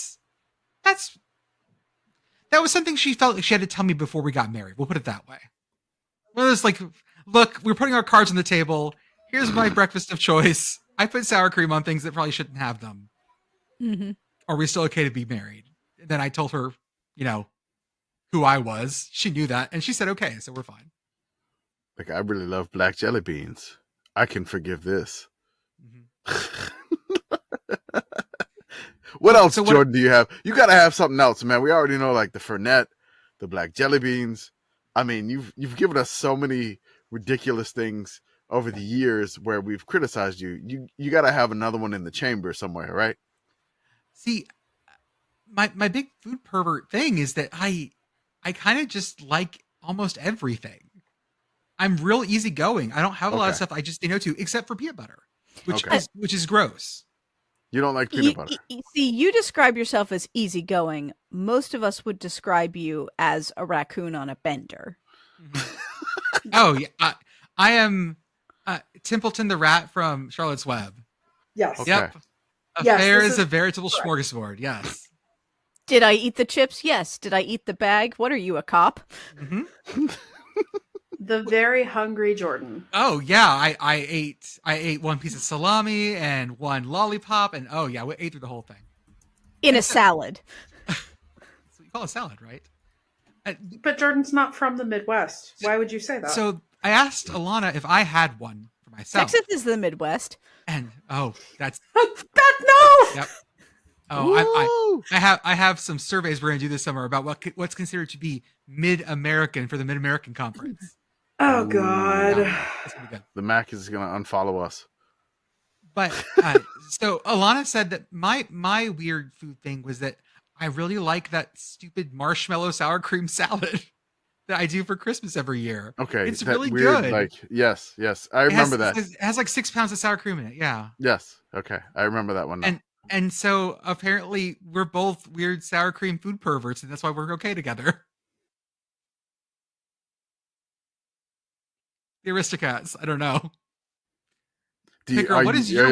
was something she felt like she had to tell me before we got married. We'll put it that way. Well, it's like, look, we're putting our cards on the table. Here's my breakfast of choice. I put sour cream on things that probably shouldn't have them. Mm-hmm. Are we still okay to be married? And then I told her, who I was. She knew that, and she said okay, so we're fine. Like, I really love black jelly beans. I can forgive this. What else, So Jordan, do you have? You got to have something else, man. We already know, like, the Fernet, the black jelly beans. I mean, you've given us so many ridiculous things over the years where we've criticized you. You got to have another one in the chamber somewhere, right? See, my big food pervert thing is that I kind of just like almost everything. I'm real easygoing. I don't have a lot of Okay. stuff I just say no to, except for peanut butter, which Okay. which is gross. You don't like peanut butter. See, you describe yourself as easygoing. Most of us would describe you as a raccoon on a bender. Oh yeah, I am Templeton the rat from Charlotte's Web. Yes. Okay. Yep, Yes, affair this is is a veritable correct. smorgasbord. Yes. Did I eat the chips? Yes. Did I eat the bag? What are you, a cop? hmm The very hungry Jordan. Oh yeah, I ate one piece of salami and one lollipop, and oh yeah, we ate through the whole thing. In a salad. That's what you call a salad, right? But Jordan's not from the Midwest. Why would you say that? So I asked Alana if I had one for myself, Texas is the Midwest. and that's no. yep. Oh, Woo! I have some surveys we're gonna do this summer about what's considered to be Mid-American for the Mid-American Conference. Oh God. Yeah, that's gonna be good. The Mac is going to unfollow us. But so Alana said that my weird food thing was that I really like that stupid marshmallow sour cream salad that I do for Christmas every year. Okay. It's that really weird, good. Like, yes. I remember that. It has like 6 pounds of sour cream in it. Yeah. Yes. Okay. I remember that one now. And so apparently we're both weird sour cream food perverts, and that's why we're okay together. The Aristocats. I don't know. Picker, what is your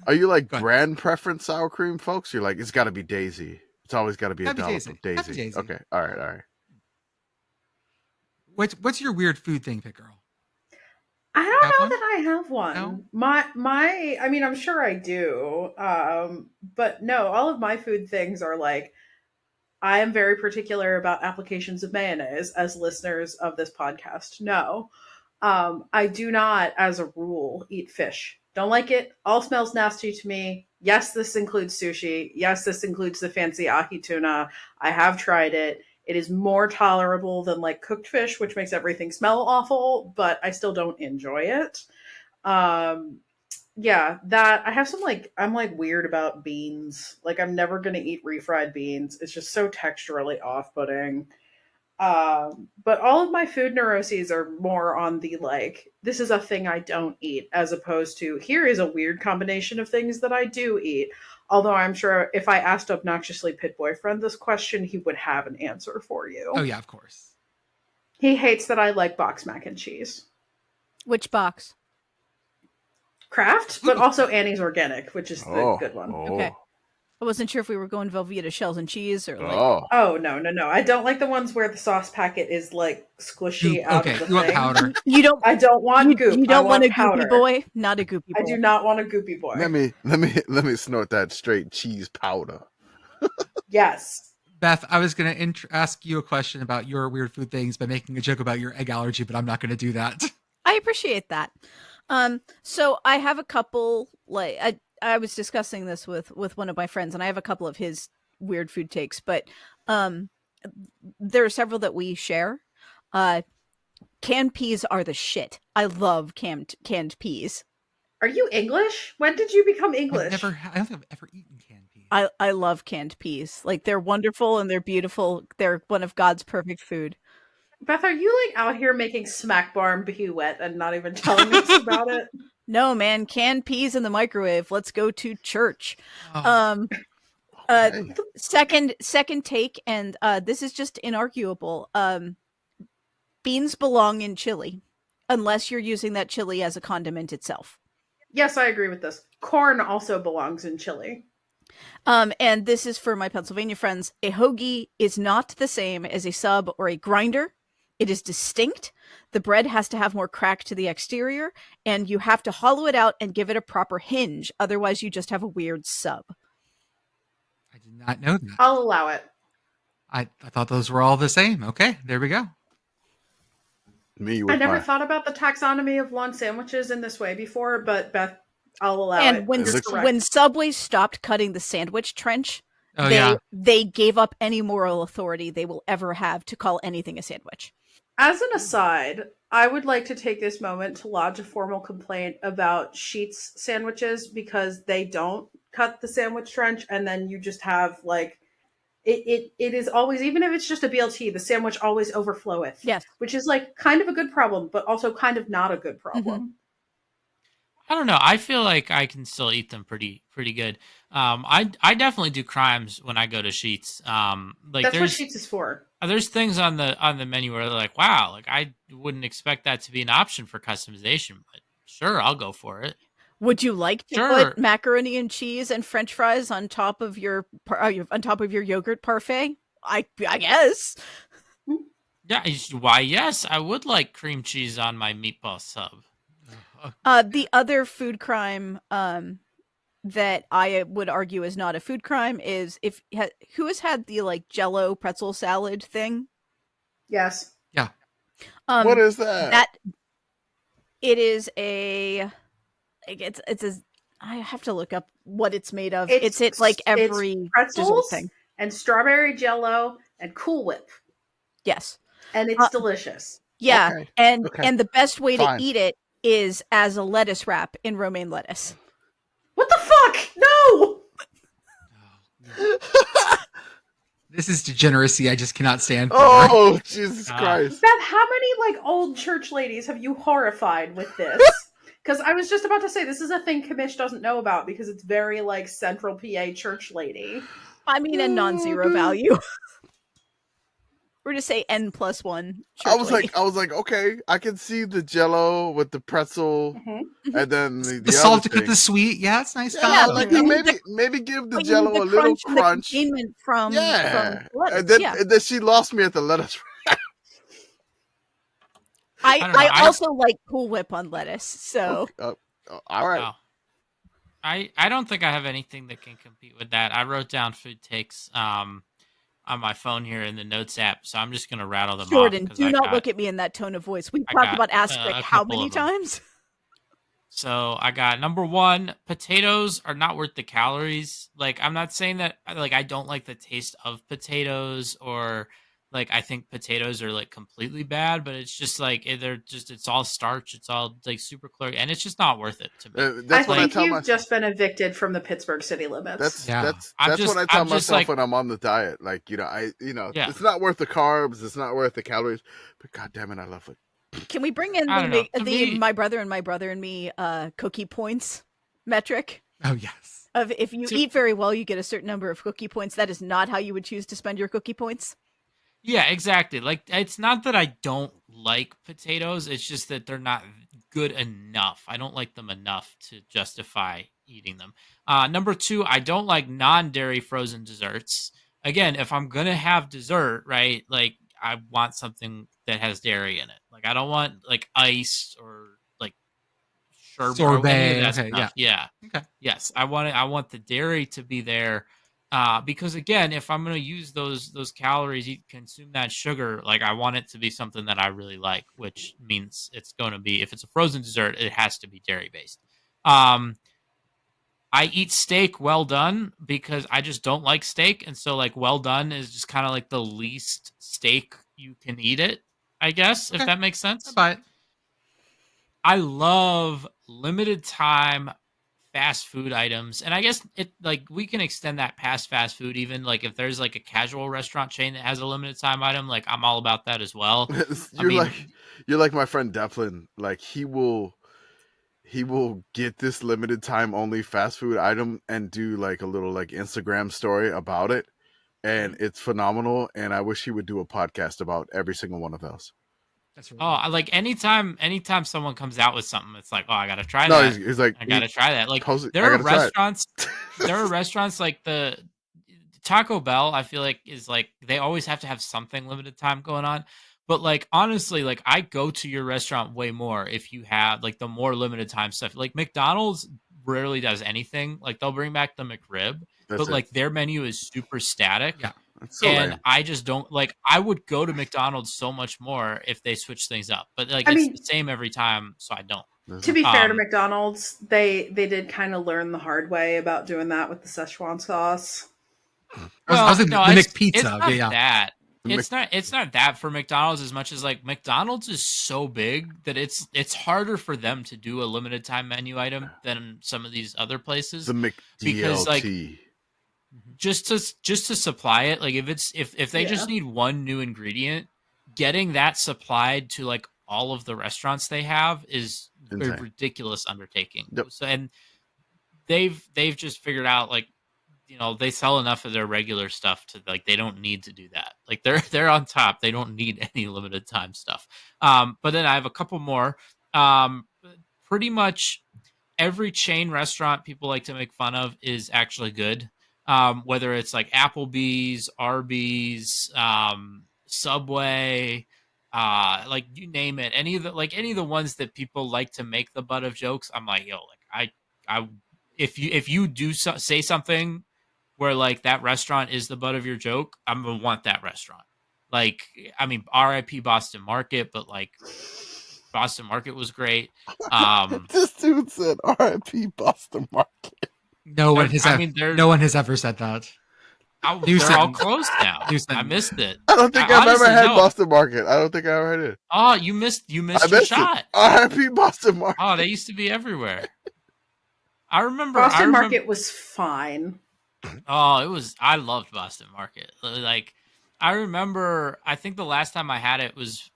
Are you like Go ahead. brand preference sour cream, folks? You're like, it's got to be Daisy. It's always got to be a Happy dollop Daisy. of Daisy. Happy Daisy. Okay. All right. what's your weird food thing, Pitt Girl? I don't Have know one? that I have one. No? My I mean, I'm sure I do. But no, all of my food things are like, I am very particular about applications of mayonnaise, as listeners of this podcast know. I do not, as a rule, eat fish. Don't like it. All smells nasty to me. Yes, this includes sushi. Yes, this includes the fancy ahi tuna. I have tried it. It is more tolerable than like cooked fish, which makes everything smell awful, but I still don't enjoy it. Yeah, that I have some like, I'm like weird about beans. Like, I'm never going to eat refried beans. It's just so texturally off-putting. But all of my food neuroses are more on the like, this is a thing I don't eat, as opposed to here is a weird combination of things that I do eat. Although I'm sure if I asked obnoxiously Pit Boyfriend this question, he would have an answer for you. Oh yeah, of course. He hates that I like box mac and cheese. Which box? Kraft, but also Annie's Organic, which is the good one. Okay. I wasn't sure if we were going Velveeta shells and cheese or like. Oh no. I don't like the ones where the sauce packet is like squishy Goop. out Okay, of the you want thing. powder. You don't. I don't want goop. You don't I want a powder. goopy boy. Not a goopy boy. I do not want a goopy boy. Let me snort that straight cheese powder. Yes. Beth, I was going to ask you a question about your weird food things by making a joke about your egg allergy, but I'm not going to do that. I appreciate that. So I have a couple, like I was discussing this with one of my friends, and I have a couple of his weird food takes, but there are several that we share. Canned peas are the shit. I love canned peas. Are you English? When did you become English? I don't think I've ever eaten canned peas. I love canned peas. Like, they're wonderful and they're beautiful. They're one of God's perfect food. Beth, are you like out here making smack bar and Behuet and not even telling us about it? No, man, canned peas in the microwave. Let's go to church. Oh, Okay. Second take, and this is just inarguable. Beans belong in chili, unless you're using that chili as a condiment itself. Yes, I agree with this. Corn also belongs in chili. And this is for my Pennsylvania friends. A hoagie is not the same as a sub or a grinder. It is distinct. The bread has to have more crack to the exterior, and you have to hollow it out and give it a proper hinge. Otherwise, you just have a weird sub. I did not know that. I'll allow it. I thought those were all the same. Okay, there we go. Me I with never my thought about the taxonomy of long sandwiches in this way before, but Beth, I'll allow And it. when It looks- Correct. when Subway stopped cutting the sandwich trench, Oh yeah. they gave up any moral authority they will ever have to call anything a sandwich. As an aside, I would like to take this moment to lodge a formal complaint about Sheets sandwiches because they don't cut the sandwich trench, and then you just have like it is always, even if it's just a BLT, the sandwich always overfloweth. Yes. Which is like kind of a good problem, but also kind of not a good problem. I don't know. I feel like I can still eat them pretty good. I definitely do crimes when I go to Sheets. Like That's what Sheets is for. there's things on the menu where they're like, wow, like I wouldn't expect that to be an option for customization, but sure, I'll go for it. Would you like to Sure. put macaroni and cheese and French fries on top of your yogurt parfait? I guess. Yeah, why? Yes, I would like cream cheese on my meatball sub. The other food crime that I would argue is not a food crime is who has had the like Jello pretzel salad thing? Yes. what is that? That it is a it's a I have to look up what it's made of. It's like every dessert pretzels thing. and strawberry jello and Cool Whip, Yes. and it's delicious. Yeah. Okay. And Okay. and the best way Fine. to eat it is as a lettuce wrap in romaine lettuce. What the fuck? No! This is degeneracy I just cannot stand for. Oh, Jesus Christ. Beth, how many like old church ladies have you horrified with this? Because I was just about to say this is a thing Commish doesn't know about because it's very like central PA church lady. I mean, a non-zero value. We're to say N+1. I was like, okay, I can see the Jello with the pretzel, and then the The salt to other keep the sweet. Yeah, it's nice. Yeah, combo. like you need maybe give the But you Jello need a little and the crunch. containment from Yeah, lettuce. and then yeah. and then she lost me at the lettuce. I don't know, I- also like Cool Whip on lettuce. So All right. Oh. I don't think I have anything that can compete with that. I wrote down food takes on my phone here in the notes app, so I'm just gonna rattle them Jordan, off. 'Cause do I not got- look at me in that tone of voice. We've I talked got, about aspic a how couple many of them. times? So I got number one, potatoes are not worth the calories. Like, I'm not saying that like I don't like the taste of potatoes or like I think potatoes are like completely bad, but it's just like it's all starch, it's all like super caloric, and it's just not worth it to me. That's I what I think tell you've myself. just been evicted from the Pittsburgh city limits. That's Yeah. that's I'm that's just- what I tell I'm just myself like- when I'm on the diet. Like Yeah. it's not worth the carbs, it's not worth the calories, but god damn it, I love it. Can we bring in I don't know. To the me- my brother and me cookie points metric? Oh yes. Of if you eat very well, you get a certain number of cookie points. That is not how you would choose to spend your cookie points. Yeah, exactly. Like, it's not that I don't like potatoes, it's just that they're not good enough. I don't like them enough to justify eating them. Number two, I don't like non-dairy frozen desserts. Again, if I'm gonna have dessert, right, like I want something that has dairy in it. Like, I don't want like ice or like sherbet or any of that Sorbet, okay, stuff. Yeah. Okay. Yes, I want the dairy to be there. Because again, if I'm going to use those calories, consume that sugar, like I want it to be something that I really like, which means it's going to be, if it's a frozen dessert, it has to be dairy based. I I eat steak well done because I just don't like steak, and so like well done is just kind of like the least steak you can eat it, I guess, if Okay. that makes sense. I buy it. I love limited time fast food items, and I guess it like we can extend that past fast food. Even like if there's like a casual restaurant chain that has a limited time item, like I'm all about that as well. You're like my friend Declan. Like he will get this limited time only fast food item and do like a little like Instagram story about it, and it's phenomenal. And I wish he would do a podcast about every single one of those. That's Oh, I like anytime someone comes out with something, it's like, oh, I gotta try No, that. he's like, I gotta try that. Like post it. there I are gotta try it. restaurants, there are restaurants like the Taco Bell. I feel like is like they always have to have something limited time going on. But like honestly, like I go to your restaurant way more if you have like the more limited time stuff. Like McDonald's rarely does anything. Like they'll bring back the McRib, That's but it. like their menu is super static. Yeah. It's so And lame. I just don't like. I would go to McDonald's so much more if they switch things up, but like I it's mean- the same every time, so I don't. To be fair to Um, McDonald's, they did kind of learn the hard way about doing that with the Szechuan sauce. I was thinking the it's McPizza. not Yeah. that. The It's not that for McDonald's as much as like McDonald's is so big that it's harder for them to do a limited time menu item than some of these other places. The McDLT. Because, like, just to supply it, like if they just Yeah. need one new ingredient, getting that supplied to like all of the restaurants they have is a Insane. ridiculous undertaking. Yep. So and they've just figured out like they sell enough of their regular stuff to like they don't need to do that. Like they're on top. They don't need any limited time stuff. But then I have a couple more. Pretty much every chain restaurant people like to make fun of is actually good. Whether it's like Applebee's, Arby's, Subway, like you name it, any of the ones that people like to make the butt of jokes, I'm like, yo, like I if you do say something where like that restaurant is the butt of your joke, I'm gonna want that restaurant. Like, I mean, R.I.P. Boston Market, but like Boston Market was great. This dude said R.I.P. Boston Market. No one has. I mean, no one has ever said that. New They're all sentence. closed now. New I sentence. missed it. I don't think I I've ever honestly had don't. Boston Market. I don't think I ever had it. Oh, you missed I your missed shot. it. R.I.P. Boston Market. Oh, they used to be everywhere. I remember. Boston Market was fine. Oh, it was. I loved Boston Market. Like, I remember. I think the last time I had it was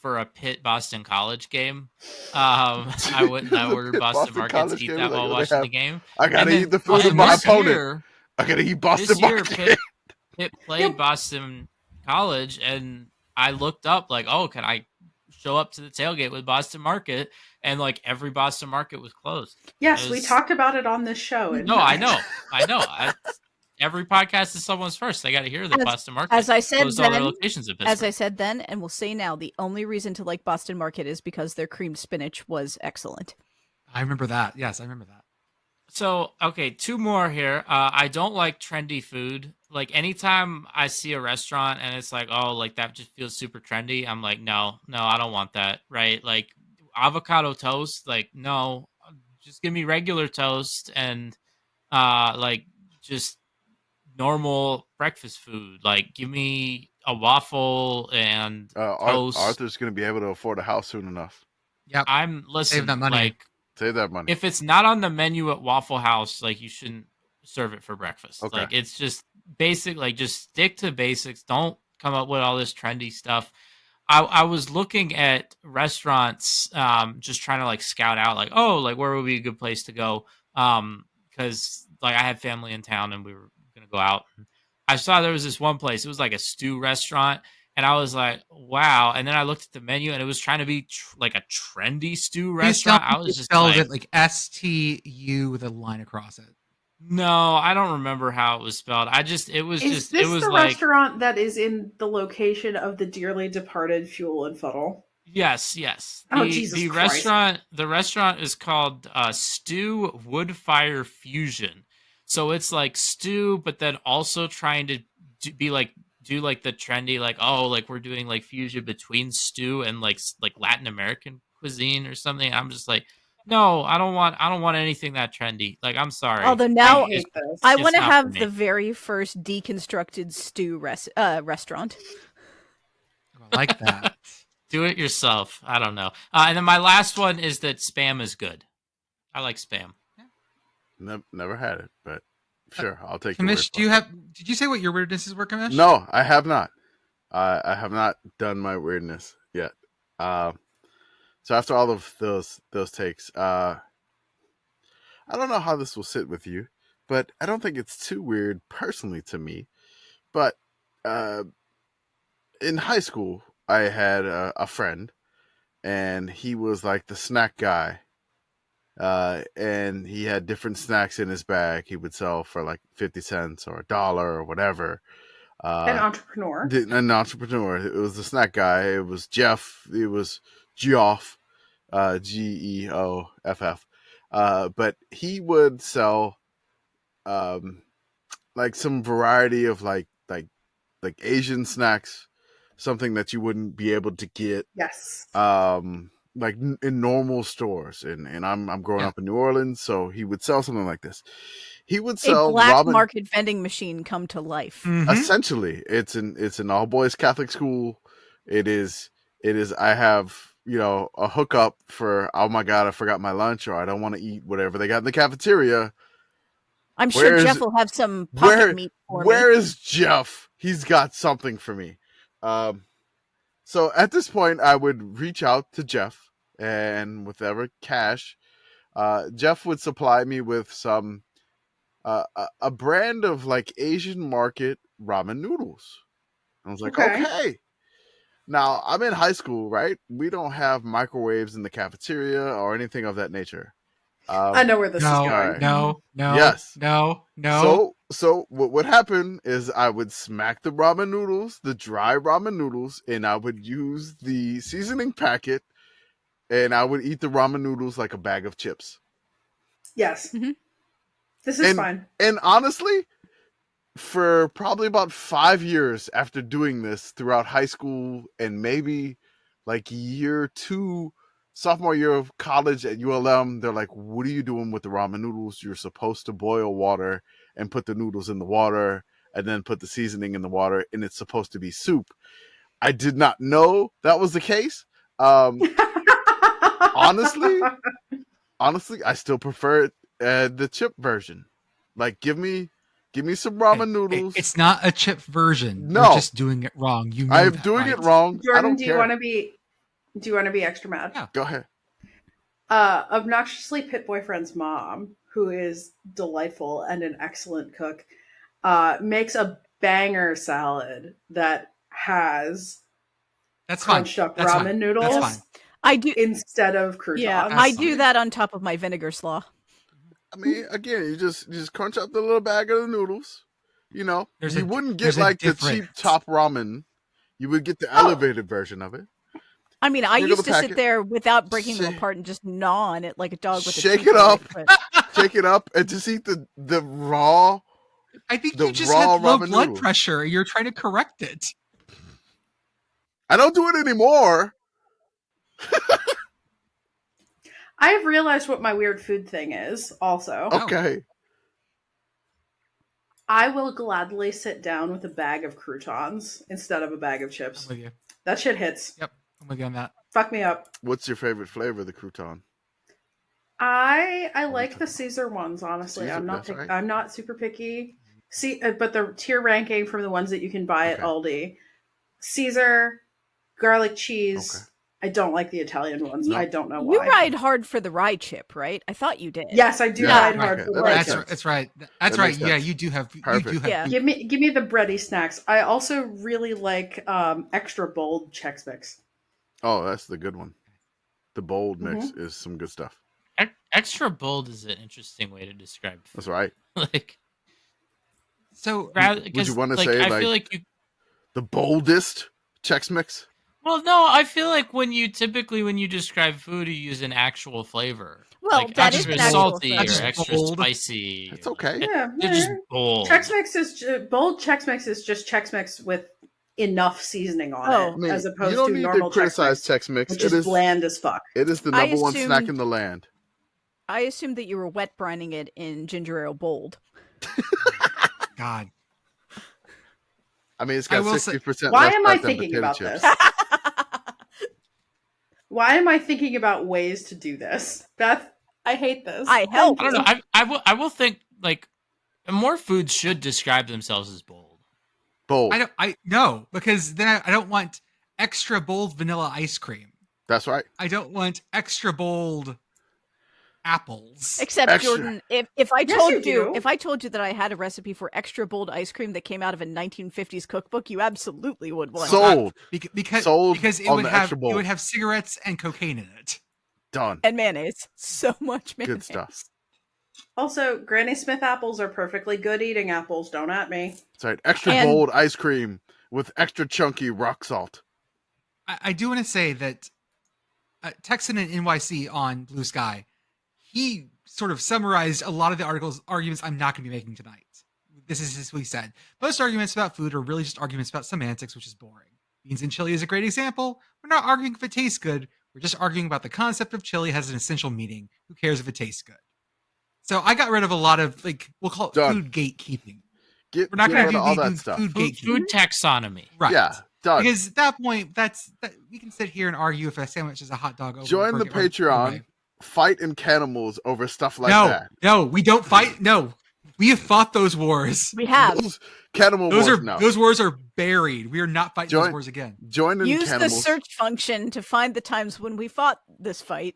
for a Pitt Boston College game. I went and I ordered Pitt Boston Boston Market College to eat game, that like, while they watching have- the game. I gotta And then- eat the food and of my this opponent. year- I gotta eat Boston This year, Market. Pitt played Boston College, and I looked up like, oh, can I show up to the tailgate with Boston Market? And like every Boston Market was closed. Yes, It we was- talked about it on this show. in No, I fact. know. Every podcast is someone's first. They got to hear the As- Boston Market. as I said closed all their then- locations in As I Pittsburgh. said then, and will say now, the only reason to like Boston Market is because their creamed spinach was excellent. I remember that. Yes, I remember that. So, okay, two more here. I don't like trendy food. Like anytime I see a restaurant and it's like, oh, like that just feels super trendy. I'm like, no, I don't want that. Right? Like avocado toast. Like, no, just give me regular toast and like just normal breakfast food. Like, give me a waffle and toast. Arthur's gonna be able to afford a house soon enough. Yep. I'm listening. that money. Like, Save that money. if it's not on the menu at Waffle House, like you shouldn't serve it for breakfast. Okay. Like it's just basic. Like just stick to basics. Don't come up with all this trendy stuff. I was looking at restaurants, just trying to like scout out, like, oh, like where would be a good place to go? Because like I had family in town and we were gonna go out. I saw there was this one place. It was like a stew restaurant. And I was like, wow. And then I looked at the menu and it was trying to be like a trendy stew restaurant. I was just spelled like, it like STU with a line across it. no, I don't remember how it was spelled. It was Is just, this it was the like, restaurant that is in the location of the dearly departed Fuel and Fuddle? yes. Oh, Jesus Christ. The restaurant is called Stew Woodfire Fusion. So it's like stew, but then also trying to do like the trendy, like, oh, like we're doing like fusion between stew and like Latin American cuisine or something. I'm just like, No, I don't want anything that trendy. Like, I'm sorry. Although I now hate this. I It's want to not for have me. the very first deconstructed stew restaurant. I like that. Do it yourself. I don't know. And then my last one is that Spam is good. I like Spam. Never had it, but sure, I'll take your word Commish, for it. did you say what your weirdnesses were, Commish? No, I have not. I have not done my weirdness yet. So after all of those takes, I don't know how this will sit with you, but I don't think it's too weird personally to me. But in high school, I had a friend, and he was like the snack guy. And he had different snacks in his bag. He would sell for like 50 cents or $1 or whatever. An entrepreneur. An entrepreneur. It was the snack guy. It was Jeff. It was Geoff, Geoff. But he would sell, like some variety of like Asian snacks, something that you wouldn't be able to get, Yes. like in normal stores. And I'm growing up in New Orleans, so he would sell something like this. He would A sell black ramen. market vending machine come to life. Mhm. Essentially, it's an all boys Catholic school. It is. I have, a hookup for, oh my god, I forgot my lunch, or I don't want to eat whatever they got in the cafeteria. I'm Where sure is- Jeff will have some pocket meat for Where me. is Jeff? He's got something for me. So at this point, I would reach out to Jeff, and with whatever cash, Jeff would supply me with some a brand of like Asian market ramen noodles. I was like, okay. Now, I'm in high school, right? We don't have microwaves in the cafeteria or anything of that nature. I know where this is going. No. Yes. No. So what would happen is I would smack the ramen noodles, the dry ramen noodles, and I would use the seasoning packet, and I would eat the ramen noodles like a bag of chips. Yes. Mhm. This is fine. And honestly, for probably about 5 years after doing this throughout high school and maybe like year 2, sophomore year of college at ULM, they're like, what are you doing with the ramen noodles? You're supposed to boil water and put the noodles in the water and then put the seasoning in the water, and it's supposed to be soup. I did not know that was the case. Honestly, I still prefer the chip version. Like, give me some ramen noodles. It's not a chip version. No. You're just doing it wrong. You know I'm that, doing right? it wrong. I Jordan, don't do care. you want to be extra mad? Yeah. Go ahead. Obnoxiously Pitt boyfriend's mom, who is delightful and an excellent cook, makes a banger salad that has That's fine. crunched up That's ramen fine. noodles That's fine. I do. instead of croutons. Yeah, That's I fine. do that on top of my vinegar slaw. I mean, again, you just crunch up the little bag of the noodles. You wouldn't get there's a like the difference. cheap top ramen. You would get the elevated version of it. I mean, I Sprinkle used the to packet. sit there without breaking them Shake- apart and just gnaw on it like a dog with a Shake treat it in up. but- Shake it up and just eat the raw. I think The you just raw had low ramen blood noodles. pressure. And you're trying to correct it. I don't do it anymore. I have realized what my weird food thing is also. Oh. Okay. I will gladly sit down with a bag of croutons instead of a bag of I'm chips. with you. That shit hits. Yep. I'm with you on that. Fuck me up. What's your favorite flavor of the crouton? I like the Caesar ones, honestly. Caesar, I'm not that's right. I'm not super picky. See, but the tier ranking from the ones that you can buy at Okay. Aldi: Caesar, garlic cheese. Okay. I don't like the Italian ones. No. I don't know You why. ride hard for the rye chip, right? I thought you did. Yes, I do Yeah, ride hard okay, for that the makes right sense. That's right. That's That right. makes Yeah, sense. you do have. You Perfect. do have. Yeah. food. Give me the bready snacks. I also really like extra bold Chex Mix. Oh, that's the good one. The bold mix Mm-hmm. is some good stuff. Extra bold is an interesting way to describe food. That's right. Like, So rather, Would you want to say I like feel like you. the boldest Chex Mix? Well, no, I feel like when you describe food, you use an actual flavor. Well, like that extra is an actual salty flavor. or That's extra bold. spicy. It's okay. Yeah, They're just yeah. bold. Chex Mix is bold. Chex Mix is just Chex Mix with enough seasoning on Oh. it, I mean, as opposed you don't to need normal to criticize Chex Chex Mix. Mix, which is bland as fuck. It is the I number one snack assumed- in the land. I assumed that you were wet brining it in ginger ale bold. God. I mean, it's I got will say- 60% Why less am I fat than thinking potato about chips. this? Why am I thinking about ways to do this? Beth, I hate this. I help. I don't know. I will think like more foods should describe themselves as bold. Bold. I no, because then I don't want extra bold vanilla ice cream. That's right. I don't want extra bold apples. Except Extra. Jordan, if I Yes, told you you do. if I told you that I had a recipe for extra bold ice cream that came out of a 1950s cookbook, you absolutely would want. Sold. Because Sold because it on would the have extra bold. it would have cigarettes and cocaine in it. Done. And mayonnaise, so much mayonnaise. Good stuff. Also, Granny Smith apples are perfectly good eating apples. Don't at me. That's right. Extra And- bold ice cream with extra chunky rock salt. I do want to say that Texan and NYC on Blue Sky, he sort of summarized a lot of the arguments I'm not going to be making tonight. This is what he said. Most arguments about food are really just arguments about semantics, which is boring. Beans and chili is a great example. We're not arguing if it tastes good. We're just arguing about the concept of chili has an essential meaning. Who cares if it tastes good? So I got rid of a lot of, like, we'll call it Done. food gatekeeping. Get We're not get going rid to of all do that stuff. food gatekeeping. Food taxonomy. Right. Yeah, done. Because at that point, we can sit here and argue if a sandwich is a hot dog. Over Join the Patreon. Fight in Canimals over stuff like that. No, we don't fight. No, we have fought those wars. We have. Those Cannibal Those wars, are no. those wars are buried. We are not fighting those wars again. Join in Use the Cannibals. search function to find the times when we fought this fight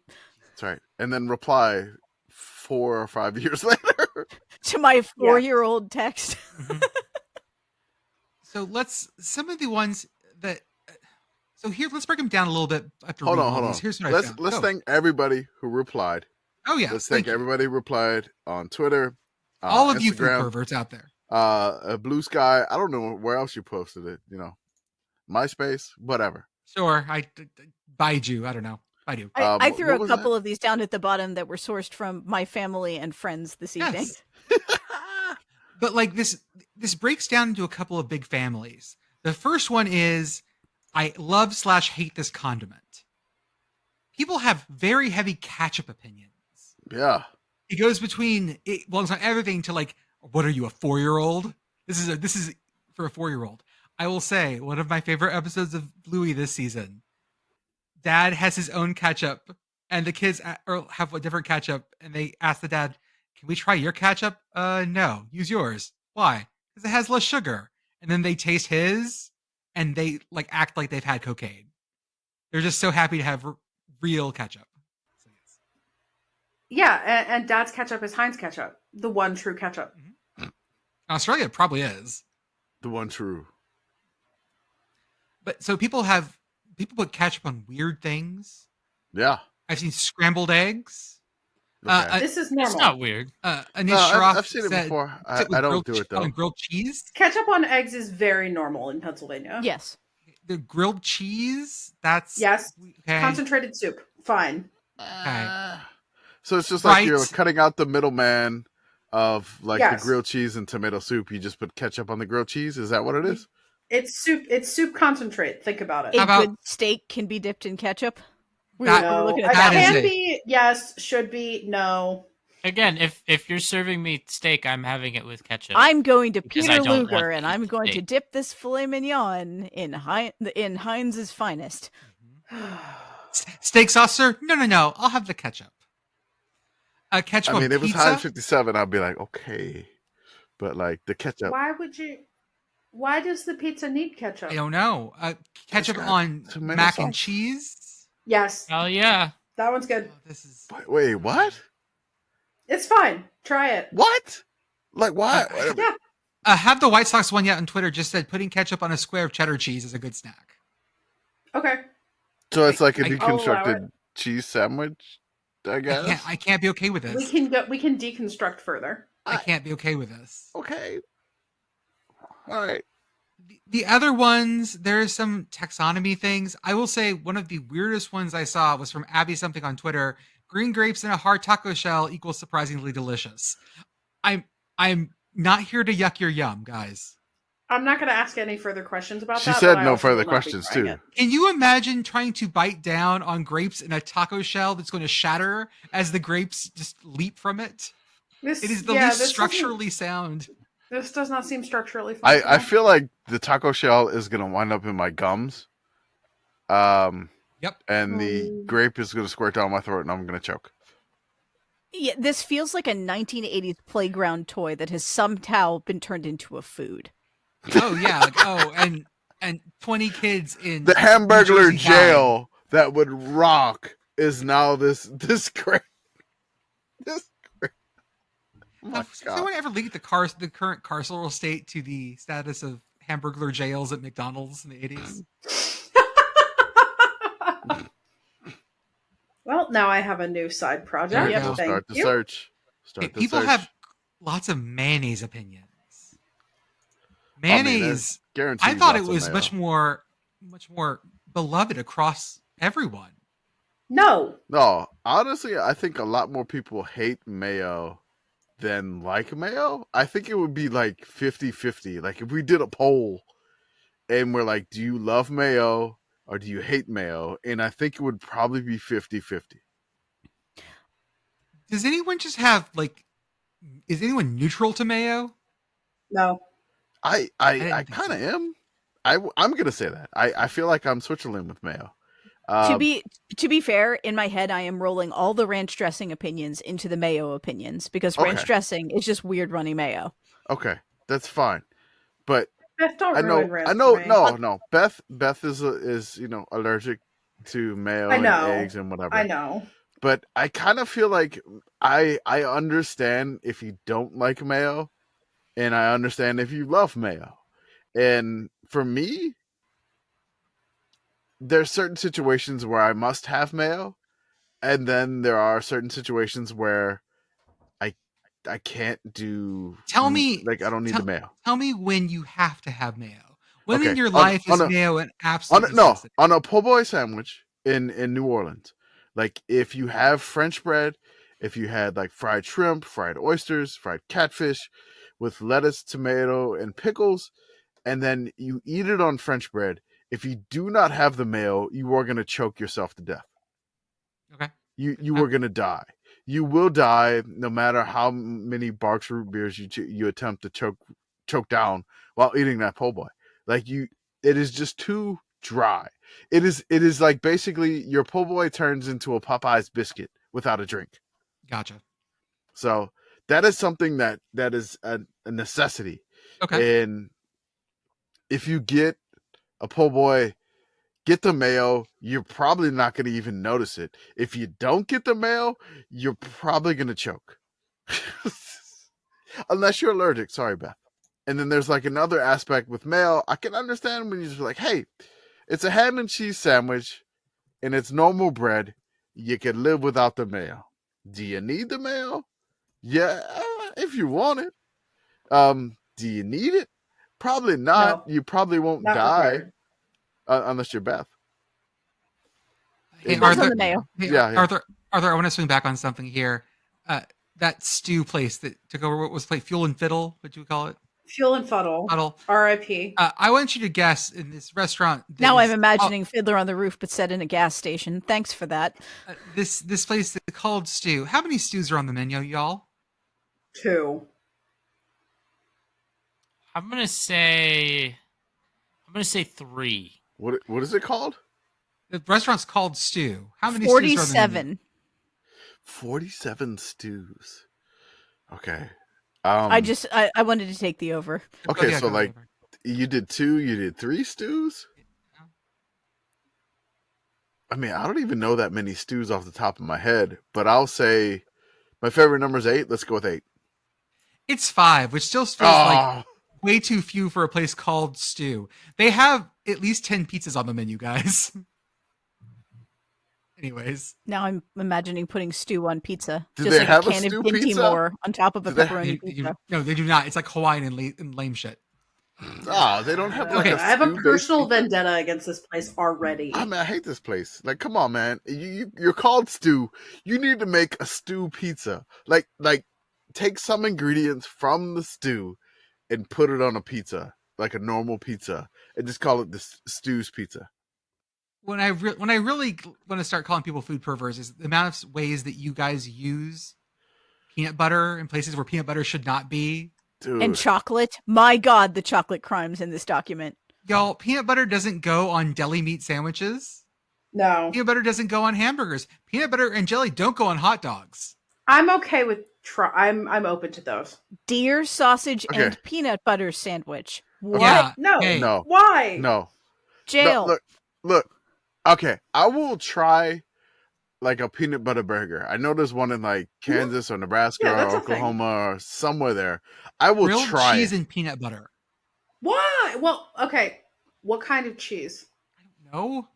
That's right. And then reply 4 or 5 years later. to my 4-year-old text. So some of the ones that. So here, let's break them down a little bit. After Hold reading on, all hold on. these. Here's what I Let's found. thank everybody who replied. Oh yeah, Let's thank you. everybody who replied on Twitter. All of you food Instagram, perverts out there. Blue Sky. I don't know where else you posted it. MySpace, whatever. Sure, Baidu. I don't know. Baidu. I threw what a was couple of these down at the bottom that were sourced from my family and friends this evening. Yes. But like this breaks down into a couple of big families. The first one is I love/hate this condiment. People have very heavy ketchup opinions. Yeah. It goes between it belongs on everything to like, what are you, a 4-year-old? This is for a 4-year-old. I will say one of my favorite episodes of Bluey this season. Dad has his own ketchup, and the kids have a different ketchup, and they ask the dad, "Can we try your ketchup?" No, use yours. Why? Because it has less sugar. And then they taste his, and they like act like they've had cocaine. They're just so happy to have real ketchup. So, yes. Yeah, and Dad's ketchup is Heinz ketchup, the one true ketchup. Australia it probably is. The one true. But so people put ketchup on weird things. Yeah. I've seen scrambled eggs. Okay. This is It's normal. not weird. Anish No, Shroff I've seen it said, before. sit with I don't grilled do it, though. On grilled cheese. Ketchup on eggs is very normal in Pennsylvania. Yes. The grilled cheese. That's Yes. okay. Concentrated soup. Fine. So it's just like Right. you're cutting out the middleman of like Yes. the grilled cheese and tomato soup. You just put ketchup on the grilled cheese. Is that what it is? It's soup concentrate. Think about it. A How about- good steak can be dipped in ketchup. That- No, looking it at that can is it. be, yes, should be, no. Again, if you're serving me steak, I'm having it with ketchup. I'm going to Because Peter I don't want Luger, to and eat I'm going to steak. dip this filet mignon in Heinz's finest. Steak sauce, sir? No. I'll have the ketchup. Ketchup I on mean, if it was pizza. Heinz 57, I'd be like, okay. But like the ketchup. Why does the pizza need ketchup? I don't know. Ketchup got on tomato mac and sauce. cheese. Yes, Hell yeah. that one's good. Oh, this is Wait, what? It's fine. Try it. What? Like why? Yeah. have the White Sox one yet on Twitter just said putting ketchup on a square of cheddar cheese is a good snack. Okay. So it's like a I- deconstructed cheese sandwich, I guess. I can't be okay with this. We can deconstruct further. I can't be okay with this. Okay. All right. The other ones, there's some taxonomy things. I will say one of the weirdest ones I saw was from Abby something on Twitter. Green grapes in a hard taco shell equals surprisingly delicious. I'm not here to yuck your yum, guys. I'm not going to ask any further questions about She that. said but I no also further will not be questions trying too. it. Can you imagine trying to bite down on grapes in a taco shell that's going to shatter as the grapes just leap from it? It is the least structurally sound. This does not seem structurally functional. I feel like the taco shell is gonna wind up in my gums. Yep. And the grape is gonna squirt down my throat, and I'm gonna choke. Yeah, this feels like a 1980s playground toy that has somehow been turned into a food. Oh yeah. Like, and 20 kids in The Hamburglar New Jersey died. jail that would rock is now this grape. This grape. Oh my Does God. anyone ever leak the current carceral state to the status of Hamburglar jails at McDonald's in the 80s? Well, now I have a new side project. There you We'll go. Thank start the you. search. Hey, people have lots of mayonnaise opinions. I mean, Mayonnaise, guaranteed I thought it lots of was mayo. much more beloved across everyone. No. No, honestly, I think a lot more people hate mayo than like mayo. I think it would be like 50-50. Like if we did a poll and we're like, do you love mayo or do you hate mayo? And I think it would probably be 50-50. Does anyone just have like? Is anyone neutral to mayo? No. I didn't think kind of so. am. I'm gonna say that. I feel like I'm Switzerland with mayo. To be fair, in my head, I am rolling all the ranch dressing opinions into the mayo opinions because ranch Okay. dressing is just weird runny mayo. Okay, that's fine. But Beth, don't I know, ruin ranch I know, for me. no. Beth is allergic to mayo I and know. eggs and whatever. I know. But I kind of feel like I understand if you don't like mayo, and I understand if you love mayo. And for me, there's certain situations where I must have mayo, and then there are certain situations where I can't do. Tell me, like I don't need the mayo. Tell me when you have to have mayo. When Okay, in your life is mayo an absolute necessity? on a po' boy sandwich in New Orleans, like if you have French bread, if you had like fried shrimp, fried oysters, fried catfish, with lettuce, tomato, and pickles, and then you eat it on French bread. If you do not have the mayo, you are gonna choke yourself to death. Okay. You are gonna die. You will die no matter how many Barks root beers you attempt to choke down while eating that po' boy. Like it is just too dry. It is like basically your po' boy turns into a Popeye's biscuit without a drink. Gotcha. So that is something that is a necessity. Okay. And if you get a po' boy, get the mayo, you're probably not going to even notice it. If you don't get the mayo, you're probably going to choke. Unless you're allergic. Sorry, Beth. And then there's like another aspect with mayo. I can understand when you just be like, hey, it's a ham and cheese sandwich and it's normal bread. You can live without the mayo. Do you need the mayo? Yeah, if you want it. Do you need it? Probably not. No. You probably won't Not die. required. Unless you're Beth. Hey, Depends on Arthur. the mayo. Hey, Yeah. Arthur, I want to swing back on something here. That stew place that took over, what was the place? Fuel and Fiddle? What do you call it? Fuel and Fuddle. Fuddle. R.I.P. I want you to guess in this restaurant. Now I'm imagining Fiddler on the Roof, but set in a gas station. Thanks for that. This place that's called Stew. How many stews are on the menu, y'all? 2. I'm gonna say 3. What is it called? The restaurant's called Stew. How many stews are on the menu? 47. 47 stews. Okay. I wanted to take the over. Okay, Yeah, so go like over. you did 2, you did 3 stews? I mean, I don't even know that many stews off the top of my head, but I'll say my favorite number is 8. Let's go with 8. It's 5, which still feels like way too few for a place called Stew. They have at least 10 pizzas on the menu, guys. Anyways. Now I'm imagining putting stew on pizza. Do just they like have a a can stew of Dinty pizza? Moore on top of a Do they- pepperoni pizza. No, they do not. It's like Hawaiian and lame shit. They don't have like Okay. a I have a stew-based personal pizza? vendetta against this place already. I mean, I hate this place. Like, come on, man. You're called stew. You need to make a stew pizza. Like take some ingredients from the stew and put it on a pizza. like a normal pizza and just call it the Stew's Pizza. When I really want to start calling people food perverts is the amount of ways that you guys use peanut butter in places where peanut butter should not be. Dude. And chocolate. My God, the chocolate crimes in this document. Y'all, peanut butter doesn't go on deli meat sandwiches. No, Peanut butter doesn't go on hamburgers. Peanut butter and jelly don't go on hot dogs. I'm okay with I'm open to those. Deer, sausage, Okay. and peanut butter sandwich. What? Yeah. No, Hey. No. why? No. Jail. No, look. Okay, I will try like a peanut butter burger. I know there's one in like Kansas or Nebraska Yeah, that's or a thing. Oklahoma or somewhere there. I will Grilled try cheese it. and peanut butter. Why? Well, okay. What kind of cheese? No.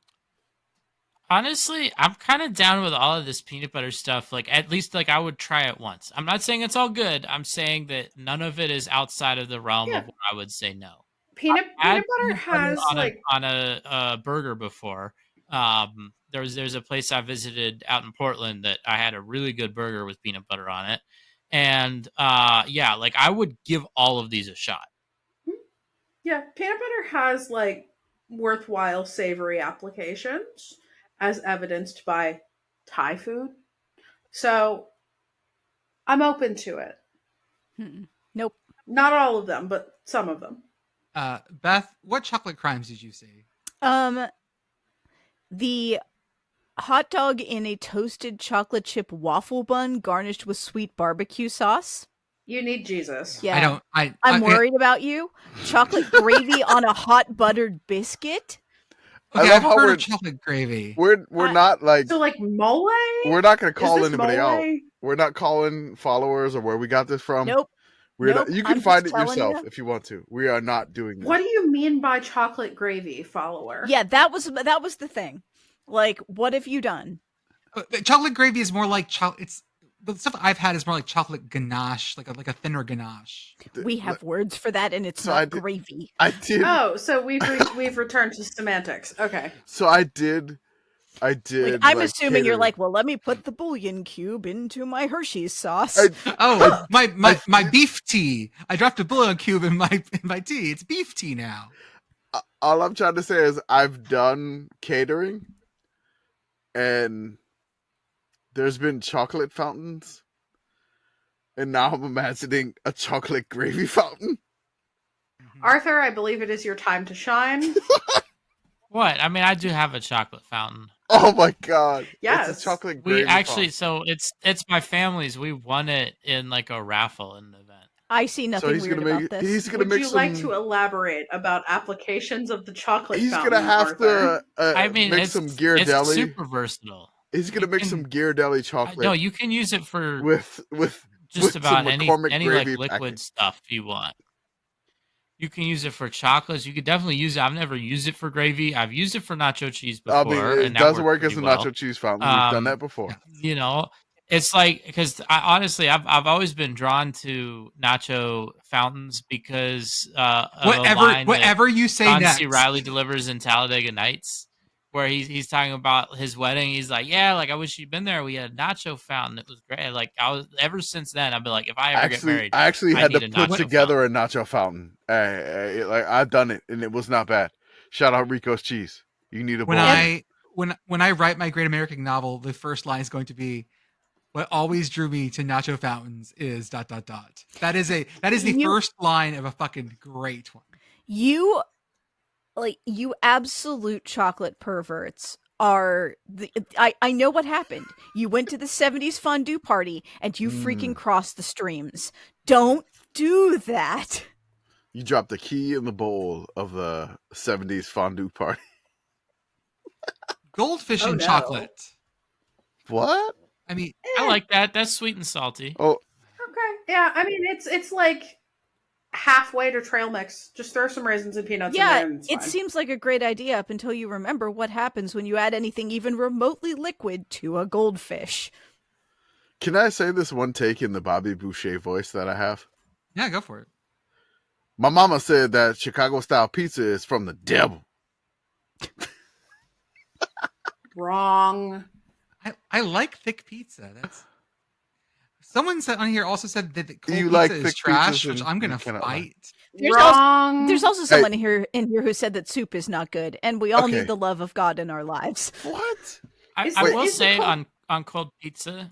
Honestly, I'm kind of down with all of this peanut butter stuff. Like, at least, like, I would try it once. I'm not saying it's all good. I'm saying that none of it is outside of the realm Yeah. of what I would say no. Peanut Had butter has on like a burger before. There's a place I visited out in Portland that I had a really good burger with peanut butter on it, and yeah, like I would give all of these a shot. yeah, peanut butter has like worthwhile savory applications as evidenced by Thai food. So I'm open to it. Nope. Not all of them, but some of them. Beth, what chocolate crimes did you see? The hot dog in a toasted chocolate chip waffle bun garnished with sweet barbecue sauce. You need Jesus. Yeah. I'm I'm worried about you. Chocolate gravy on a hot buttered biscuit. Okay, I love I've how heard we're- of chocolate gravy. We're not like So like mole? we're not gonna Is call this anybody mole? out. We're not calling followers or where we got this Nope. We're Nope, not, you I'm can find just it telling yourself you. if you want to. We are not doing that. What do you mean by chocolate gravy, follower? Yeah, that was the thing. Like, what have you done? Chocolate gravy is more like it's the stuff I've had is more like chocolate ganache, like a thinner ganache. We have words for that, and it's So I not did- gravy. I did. Oh, so we've returned to semantics. Okay. So I did. Like, I'm assuming you're like, well, let me put the bouillon cube into my Hershey's sauce. Oh, my beef tea. I dropped a bouillon cube in my tea. It's beef tea now. all I'm trying to say is I've done catering, and there's been chocolate fountains, and now I'm imagining a chocolate gravy fountain. Arthur, I believe it is your time to shine. What? I mean, I do have a chocolate fountain. Oh my god! Yes. It's a chocolate We gravy actually, fountain. so it's my family's. We won it in like a raffle in an event. I see nothing So he's weird gonna make. about this. He's gonna Would make you some. like to elaborate about applications of the chocolate He's fountain, gonna have Arthur? to. I mean, make it's some it's Ghirardelli. super versatile. He's gonna you make can- some Ghirardelli chocolate. No, you can use it for with just with about some any McCormick like gravy liquid packet. stuff you want. You can use it for chocolates. You could definitely use it. I've never used it for gravy. I've used it for nacho cheese before. I mean, it and that does worked work as a pretty well. nacho cheese fountain. We've done that before. yeah. You know, it's like because honestly, I've always been drawn to nacho fountains because of a line that Whatever you say John next. C. Riley delivers in Talladega Nights, where he's talking about his wedding. He's like, yeah, like I wish you'd been there. We had a nacho fountain. It was great. Like I was ever since then. I've been like, if I ever get married, I actually I had to need a put nacho together a nacho fountain. Like I've done it, and it was not bad. Shout out Rico's Cheese. You need a when bowl. when I write my great American novel, the first line is going to be, "What always drew me to nacho fountains is ... That is the first line of a fucking great one. You absolute chocolate perverts are I know what happened. You went to the 70s fondue party and you freaking crossed the streams. Don't do that. You dropped the key in the bowl of the 70s fondue party. Goldfish Oh, and no. chocolate. What? I mean, I like that. That's sweet and salty. Oh, Okay. Yeah, I mean it's like halfway to trail mix. Just throw some raisins and peanuts in Yeah, there and it's it fine. seems like a great idea up until you remember what happens when you add anything even remotely liquid to a goldfish. can I say this one take in the Bobby Boucher voice that I have? yeah, go for it. My mama said that Chicago style pizza is from the devil. Wrong. I like thick pizza. That's someone said on here also said that cold You pizza like is thick trash, pizzas which and I'm gonna you cannot fight. Wrong. There's also someone here who said that soup is not good, and we all Okay. need the love of God in our lives. What? I Is will is the say cold- on cold pizza,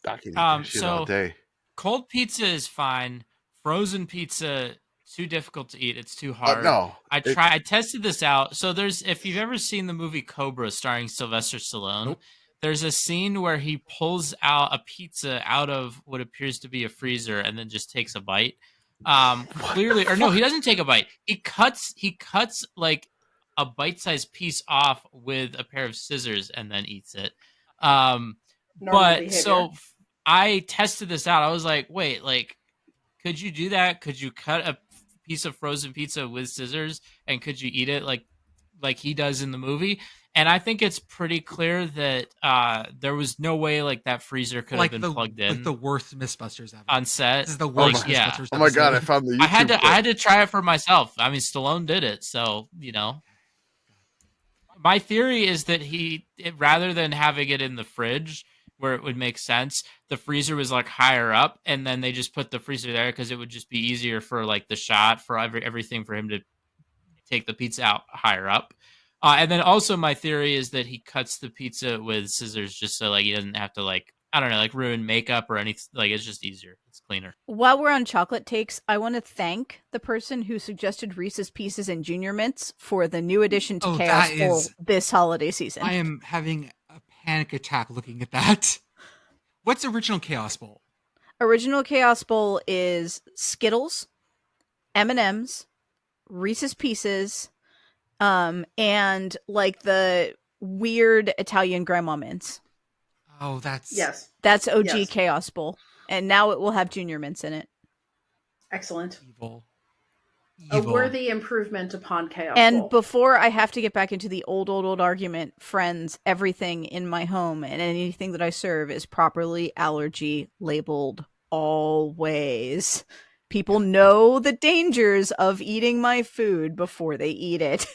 I can eat that shit all so day. cold pizza is fine. Frozen pizza, too difficult to eat. It's too hard. No. I tested this out. So if you've ever seen the movie Cobra starring Sylvester Stallone, Nope. there's a scene where he pulls out a pizza out of what appears to be a freezer and then just takes a bite. Clearly, or no, he doesn't take a bite. He cuts like a bite-sized piece off with a pair of scissors and then eats it. normal But behavior. so I tested this out. I was like, wait, like, could you do that? Could you cut a piece of frozen pizza with scissors and could you eat it like he does in the movie? And I think it's pretty clear that there was no way like that freezer could have been plugged in like the worst Mythbusters ever. on set. This is the my- worst yeah. Mythbusters. Oh my god, I episode. found the YouTube I had clip. to try it for myself. I mean, Stallone did it, so my theory is that rather than having it in the fridge where it would make sense, the freezer was like higher up, and then they just put the freezer there because it would just be easier for like the shot for everything for him to take the pizza out higher up. And then also my theory is that he cuts the pizza with scissors just so like he doesn't have to like, I don't know, like ruin makeup or anything. Like it's just easier. It's cleaner. While we're on chocolate takes, I want to thank the person who suggested Reese's Pieces and Junior Mints for the new addition to Oh, Chaos that Bowl is- this holiday season. I am having a panic attack looking at that. What's original Chaos Bowl? Original Chaos Bowl is Skittles, M&Ms, Reese's Pieces, and like the weird Italian grandma mints. Oh, that's Yes. That's OG Yes. Chaos Bowl. And now it will have Junior Mints in it. Excellent. evil. A Evil. worthy improvement upon Chaos And Bowl. before I have to get back into the old argument, friends, everything in my home and anything that I serve is properly allergy labeled always. People know the dangers of eating my food before they eat it.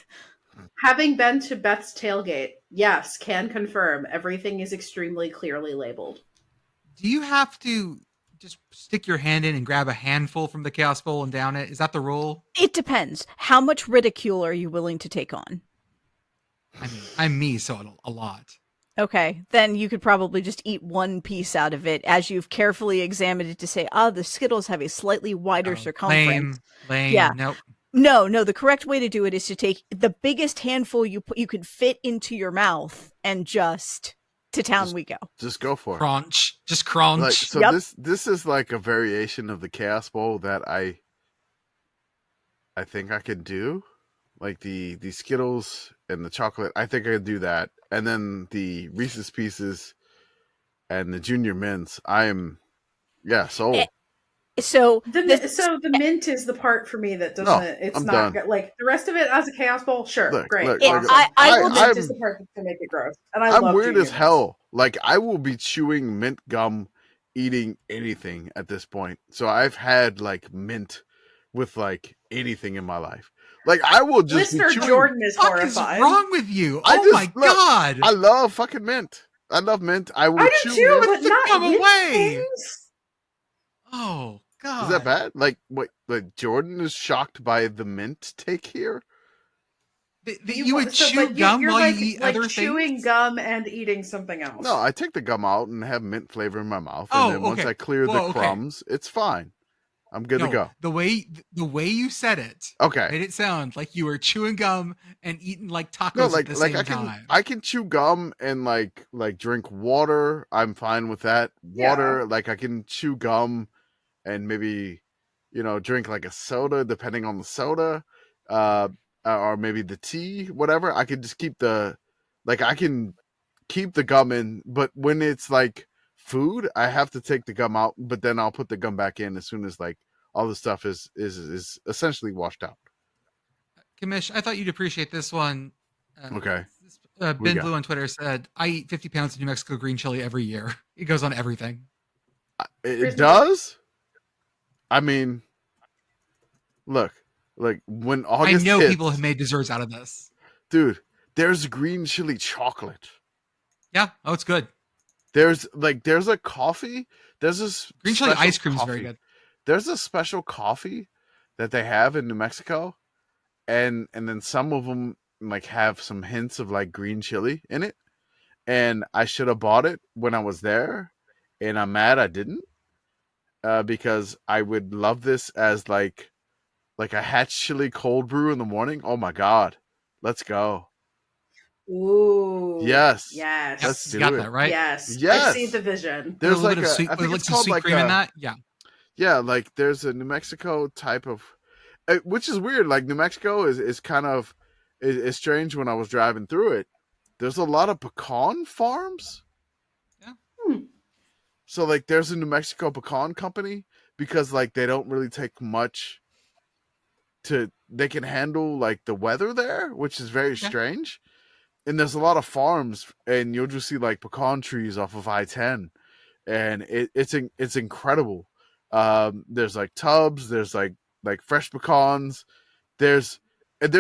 Having been to Beth's tailgate, yes, can confirm everything is extremely clearly labeled. Do you have to just stick your hand in and grab a handful from the Chaos Bowl and down it? Is that the rule? It depends. How much ridicule are you willing to take on? I mean, I'm me, so a lot. Okay, then you could probably just eat one piece out of it as you've carefully examined it to say, the Skittles have a slightly wider circumference. Lame. Yeah. Nope. No, the correct way to do it is to take the biggest handful you could fit into your mouth and just to town we go. Just go for it. Crunch. Just crunch. Like, so Yep. this is like a variation of the Chaos Bowl that I think I could do. Like the Skittles and the chocolate, I think I could do that. And then the Reese's Pieces and the Junior Mints, sold. So The mint is the part for me that doesn't. It's I'm not done. good. Like the rest of it as a Chaos Bowl, sure, Look, great. look, awesome. I will The mint I'm- is the part that's gonna make it gross, and I I'm love weird Junior as Mints. hell. Like I will be chewing mint gum, eating anything at this point. So I've had like mint with like anything in my life. Like I will just Listener be chewing. Jordan is What is horrified. wrong with you? I Oh just- my look, god! I love fucking mint. I love mint. I will I chew do too, mint. but the not gum mint away. things. Oh god! Is that bad? Like what? Like Jordan is shocked by the mint take here. That you would but chew gum you're while like, you eat like other chewing things? gum and eating something else. No, I take the gum out and have mint flavor in my mouth, and Oh, then once okay. I clear Whoa, the okay. crumbs, it's fine. I'm good to No, go. The way you said it Okay. made it sound like you were chewing gum and eating like tacos No, at like the like same time. I can chew gum and like drink water. I'm fine with that. Water, like I can chew gum and maybe drink like a soda depending on the soda, or maybe the tea, whatever. I could just keep I can keep the gum in, but when it's like food, I have to take the gum out, but then I'll put the gum back in as soon as like all the stuff is essentially washed out. Commish, I thought you'd appreciate this one. Okay. Ben got? Blue on Twitter said, "I eat 50 pounds of New Mexico green chili every year. It goes on everything." It Reasonable. does. I mean, look, like when August I know hits, people have made desserts out of this. dude. There's green chili chocolate. Yeah. Oh, it's good. There's a coffee. There's this Green chili special ice cream is very coffee. good. There's a special coffee that they have in New Mexico, and then some of them like have some hints of like green chili in it, and I should have bought it when I was there, and I'm mad I didn't, because I would love this as like a hatch chili cold brew in the morning. Oh my god, let's go! Ooh. Yes, Yes. let's You do got it. that right. Yes. Yes. I see the vision. There's There's a like little bit of sweet, I think like it's some called sweet like cream in that. Yeah. like there's a New Mexico type of, which is weird. Like New Mexico is kind of is strange. When I was driving through it, there's a lot of pecan farms. Hmm. So like there's a New Mexico pecan company, because like they don't really take much they can handle like the weather there, which is very strange. And there's a lot of farms, and you'll just see like pecan trees off of I-10, and it's incredible. There's like tubs, there's like fresh pecans, there's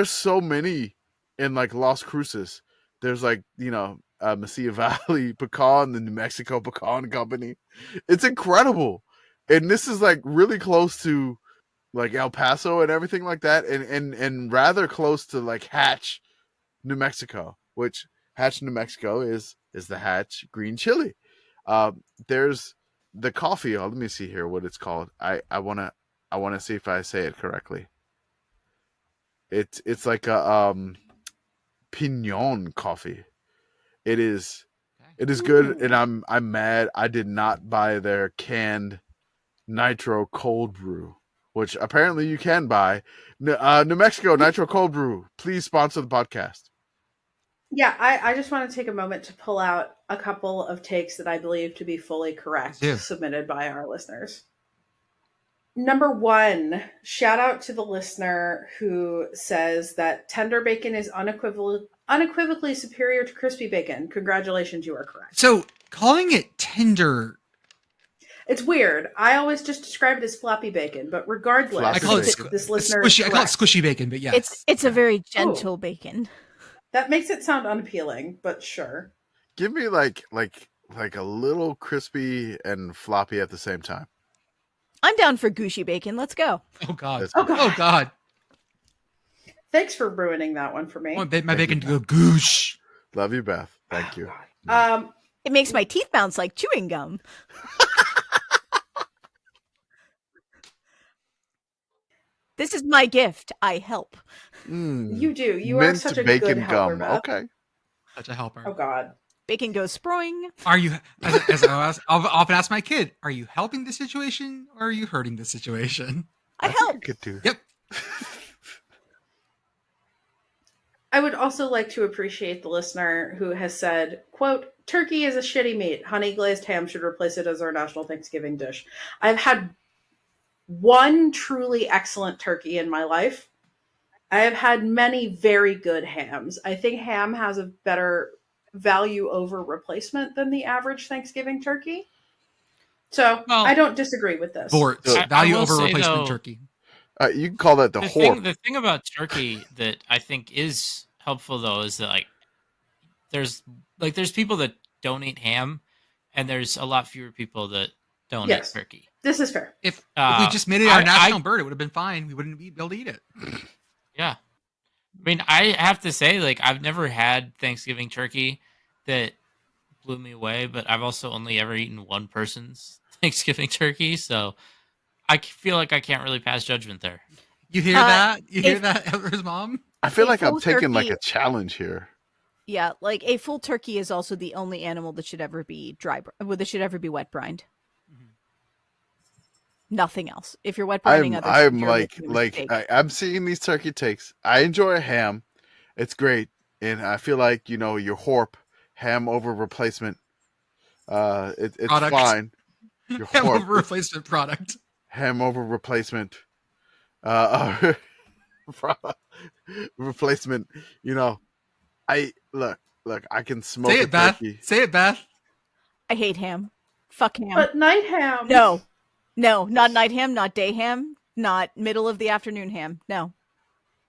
so many in like Las Cruces. There's like, Mesilla Valley Pecan, the New Mexico Pecan Company. It's incredible. And this is like really close to like El Paso and everything like that, and rather close to like Hatch, New Mexico, which Hatch, New Mexico is the Hatch green chili. There's the coffee. Oh, let me see here what it's called. I wanna see if I say it correctly. It's like a Pinon coffee. It is good, and I'm mad I did not buy their canned Nitro Cold Brew, which apparently you can buy. New Mexico Nitro Cold Brew, please sponsor the podcast. Yeah, I just want to take a moment to pull out a couple of takes that I believe to be fully correct, Yeah. submitted by our listeners. Number one, shout out to the listener who says that tender bacon is unequivocally superior to crispy bacon. Congratulations, you are correct. So calling it tender, It's weird. I always just describe it as floppy bacon, but regardless, Floppy I call it bacon. this it's listener squishy. is I call it correct. squishy bacon, but yes, It's a very gentle bacon. That makes it sound unappealing, but sure. Give me like a little crispy and floppy at the same time. I'm down for gushy bacon. Let's go. Oh god. That's Oh, God. Oh god. Thanks for ruining that one for me. I want my Thank bacon you, to go goosh. Love you, Beth. Thank you. It makes my teeth bounce like chewing gum. This is my gift. I help. You do. You are Mint such a bacon good helper, gum. Beth. Okay. Such a helper. Oh God. Bacon goes sproing. Are you? As I'll often ask my kid, are you helping the situation or are you hurting the situation? I think help. I could do. Yep. I would also like to appreciate the listener who has said, quote, turkey is a shitty meat. Honey glazed ham should replace it as our national Thanksgiving dish. I've had one truly excellent turkey in my life. I have had many very good hams. I think ham has a better value over replacement than the average Thanksgiving turkey. So Well, I don't disagree with this. Vorts, I value will over say, replacement though, turkey. You can call that the whore. The thing about turkey that I think is helpful though is that like there's people that don't eat ham, and there's a lot fewer people that don't eat turkey. This is fair. If we just made it our I- national bird, it would have been fine. We wouldn't be able to eat it. Yeah. I mean, I have to say, like, I've never had Thanksgiving turkey that blew me away, but I've also only ever eaten one person's Thanksgiving turkey, so I feel like I can't really pass judgment there. You hear that? You hear that, Elder's mom? I feel A like I'm full taking like turkey- a challenge here. Yeah, like a full turkey is also the only animal that should ever be that should ever be wet brined. Nothing else. If you're wet brining others, I'm you're making a like mistake. I'm seeing these turkey takes. I enjoy ham. It's great, and I feel like your horp ham over replacement. It's Product. fine. Your Have a horp replacement product. ham over replacement. Replacement. I look. I can smoke Say a it, Beth. turkey. Say it, Beth. I hate ham. Fuck ham. But night ham. No, not night ham, not day ham, not middle of the afternoon ham. No,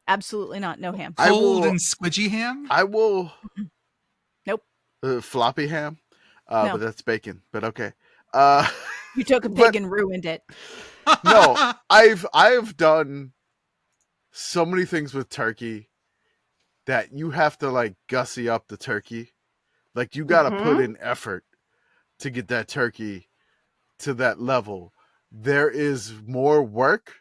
absolutely not. No ham. I Cold will- and squidgy ham. I will. Nope. Floppy ham. No. But that's bacon. But okay. You took a but- pig and ruined it. No, I've done so many things with turkey that you have to like gussy up the turkey. Like you got to put Mhm. in effort to get that turkey to that level. There is more work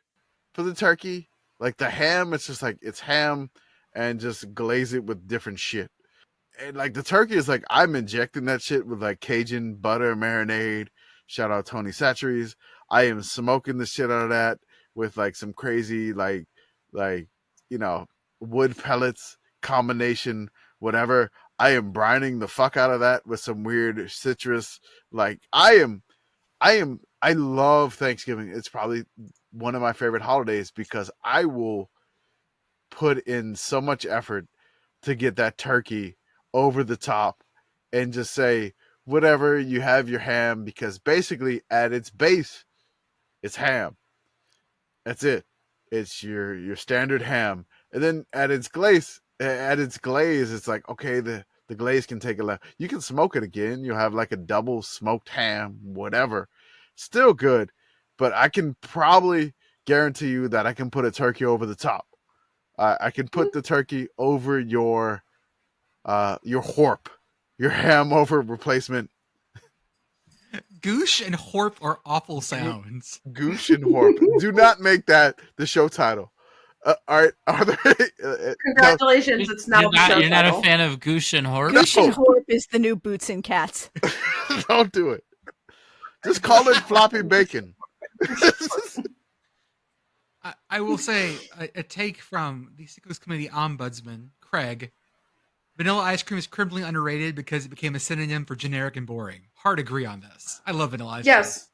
for the turkey. Like the ham, it's just like it's ham and just glaze it with different shit. And like the turkey is like I'm injecting that shit with like Cajun butter marinade. Shout out Tony Satcheries. I am smoking the shit out of that with like some crazy like you know wood pellets combination whatever. I am brining the fuck out of that with some weird citrus. Like I love Thanksgiving. It's probably one of my favorite holidays because I will put in so much effort to get that turkey over the top and just say whatever you have your ham because basically at its base it's ham. That's it. It's your standard ham. And then at its glaze it's like okay the glaze can take a left. You can smoke it again. You'll have like a double smoked ham, whatever. Still good, but I can probably guarantee you that I can put a turkey over the top. I can put the turkey over your horp, your ham over replacement. Goosh and horp are awful sounds. Goosh and horp. Do not make that the show title. Are there? Congratulations, it's now the show You're not a title. fan of Goosh and Hort? Goosh and Horp is the new Boots and Cats. Don't do it. Just call it floppy bacon. I will say a take from the Sickos Committee Ombudsman, Craig. Vanilla ice cream is criminally underrated because it became a synonym for generic and boring. Hard agree on this. I love vanilla ice cream. Yes.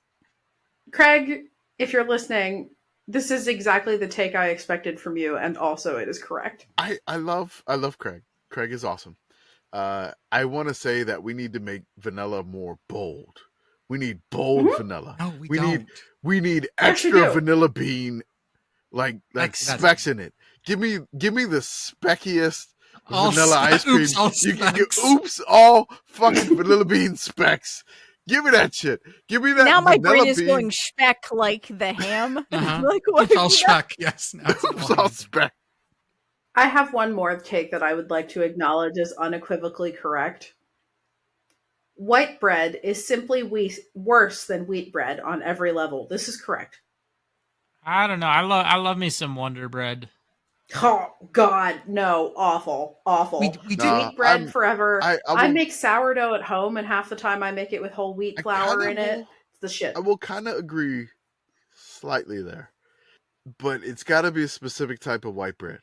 Craig, if you're listening, this is exactly the take I expected from you, and also it is correct. I love Craig. Craig is awesome. I want to say that we need to make vanilla more bold. We need bold vanilla. No, we don't. We need Yes, we extra do. vanilla bean like That's- specks in it. Give me the speckiest All vanilla ice cream oops, all you can get. specks. Oops, all fucking vanilla bean specks. Give me that shit. Give me that. Now my vanilla brain is bean. going speck like the ham. Uh-huh. Like what? It's all Shrek. Yes. Now it's Oops, all all ham. speck. I have one more take that I would like to acknowledge as unequivocally correct. White bread is simply worse than wheat bread on every level. This is correct. I don't know. I love me some Wonder Bread. Oh God, no, awful. We did. Nah. Wheat bread I'm- forever. I I will- make sourdough at home, and half the time I make it with whole wheat I flour kinda in it. will- It's the shit. I will kind of agree slightly there, but it's got to be a specific type of white bread.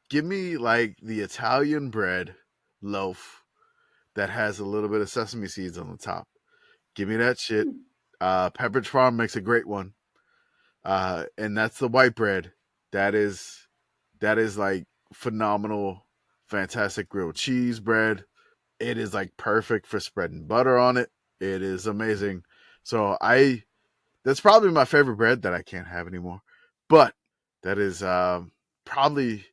Give me like the Italian bread loaf that has a little bit of sesame seeds on the top. Give me that shit. Pepperidge Farm makes a great one, and that's the white bread. That is like phenomenal, fantastic grilled cheese bread. It is like perfect for spreading butter on it. It is amazing. So that's probably my favorite bread that I can't have anymore. But that is probably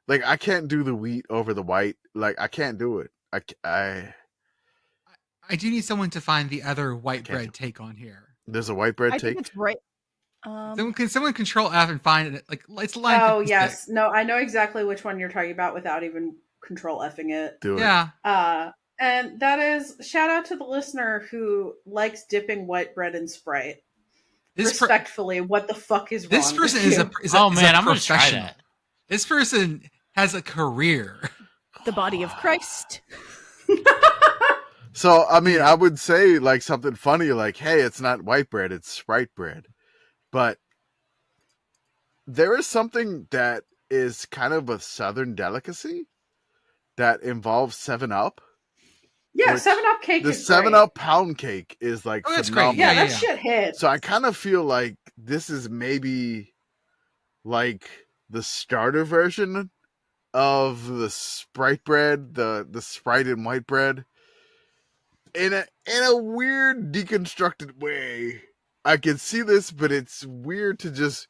like I can't do the wheat over the white. Like I can't do it. I do need someone to find the other white Can't bread take on here. There's a white bread I take. think it's right. Someone control F and find it. Like it's line. Oh 56. yes, no, I know exactly which one you're talking about without even control effing it. Do it. Yeah. And that is shout out to the listener who likes dipping white bread in Sprite. This per- Respectfully, what the fuck is wrong? this person with is you? a Oh man, a I'm gonna try professional. that. This person has a career. The body of Christ. So I mean, I would say like something funny, like, "Hey, it's not white bread; it's Sprite bread." But there is something that is kind of a Southern delicacy that involves 7-Up. Yeah, Which- 7-Up cake The is 7-Up pound cake is like Oh, that's great. phenomenal. Yeah, Yeah, that yeah. shit hits. So I kind of feel like this is maybe like the starter version of the Sprite bread, the Sprite and white bread, in a weird deconstructed way. I can see this, but it's weird to just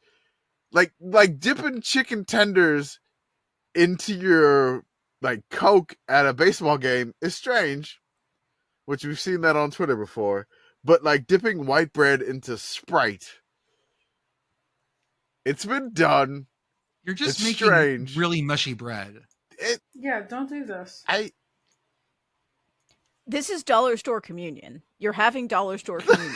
like dipping chicken tenders into your like Coke at a baseball game is strange, which we've seen that on Twitter before. But like dipping white bread into Sprite It's been done. You're just It's making strange. really mushy bread. Yeah, don't do this. This is dollar store communion. You're having dollar store communion.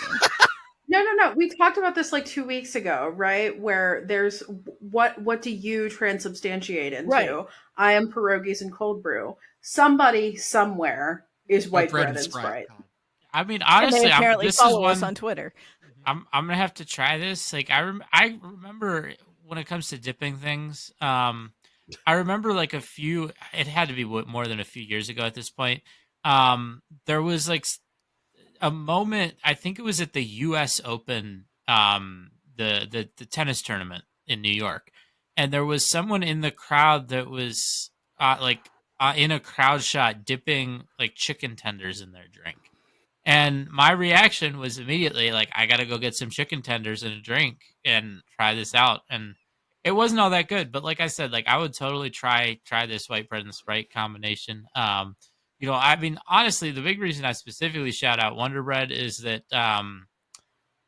No. We talked about this like 2 weeks ago, right? Where there's what do you transubstantiate into? Right. I am pierogies and cold brew. Somebody somewhere is white bread and Sprite. God. I mean, And they honestly, apparently this is follow us one on Twitter. I'm gonna have to try this. Like I remember when it comes to dipping things. I remember like it had to be more than a few years ago at this point. There was like a moment, I think it was at the US Open, the tennis tournament in New York. And there was someone in the crowd that was in a crowd shot dipping like chicken tenders in their drink. And my reaction was immediately like, I got to go get some chicken tenders and a drink and try this out. And it wasn't all that good, but like I said, like I would totally try this white bread and Sprite combination. I mean, honestly, the big reason I specifically shout out Wonder Bread is that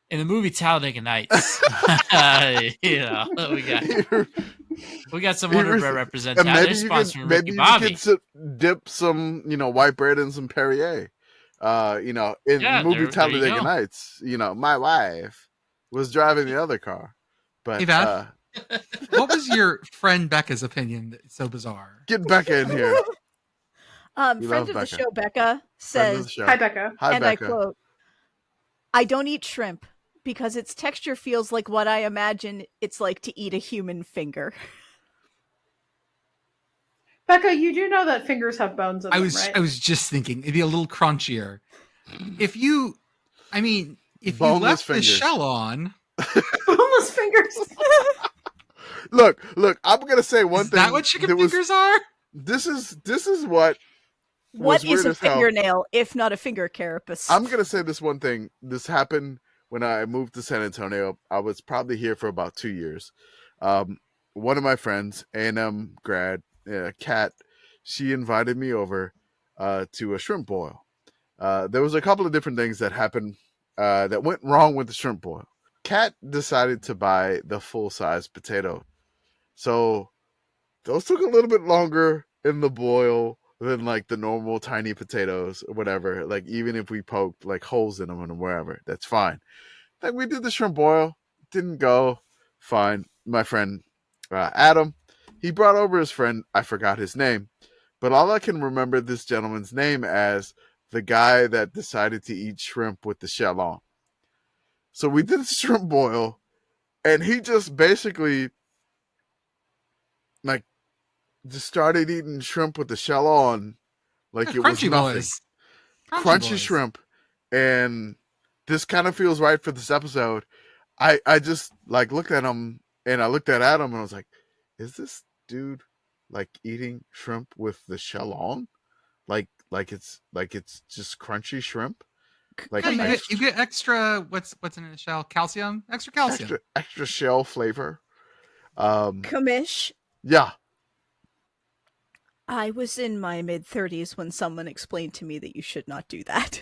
in the movie Talladega Nights, we got some Wonder Bread representation. And Ricky Bobby. You could dip some, white bread in some Perrier. In the movie Talladega Nights, my wife was driving the other car. But Hey, Beth, what was your friend Becca's opinion that's so bizarre? Get Becca in here. Friend of the show, Becca, says, Hi, Becca. Hi, and Becca. I quote, I don't eat shrimp because its texture feels like what I imagine it's like to eat a human finger. Becca, you do know that fingers have bones in them, right? I was just thinking it'd be a little crunchier. If you Boneless left fingers. the shell on, Boneless fingers. Look, I'm gonna say one is thing. that what chicken fingers are? This is what What was is weird a as hell. fingernail if not a finger carapace? I'm gonna say this one thing. This happened when I moved to San Antonio. I was probably here for about 2 years. One of my friends, A&M grad, Kat, she invited me over to a shrimp boil. There was a couple of different things that happened that went wrong with the shrimp boil. Kat decided to buy the full-size potato. So those took a little bit longer in the boil than like the normal tiny potatoes or whatever. Like even if we poked like holes in them and wherever, that's fine. Like we did the shrimp boil, didn't go fine. My friend Adam, he brought over his friend. I forgot his name, but all I can remember this gentleman's name as the guy that decided to eat shrimp with the shell on. So we did the shrimp boil, and he just basically like just started eating shrimp with the shell on, like it was Crunchy nothing. boys. Crunchy boys. shrimp, and this kind of feels right for this episode. I just like looked at him, and I looked at Adam, and I was like, "Is this dude like eating shrimp with the shell on? Like it's just crunchy shrimp? Like Yeah, you get extra. What's in a shell? Calcium. Extra calcium. extra shell flavor. Commish. Yeah." I was in my mid-30s when someone explained to me that you should not do that.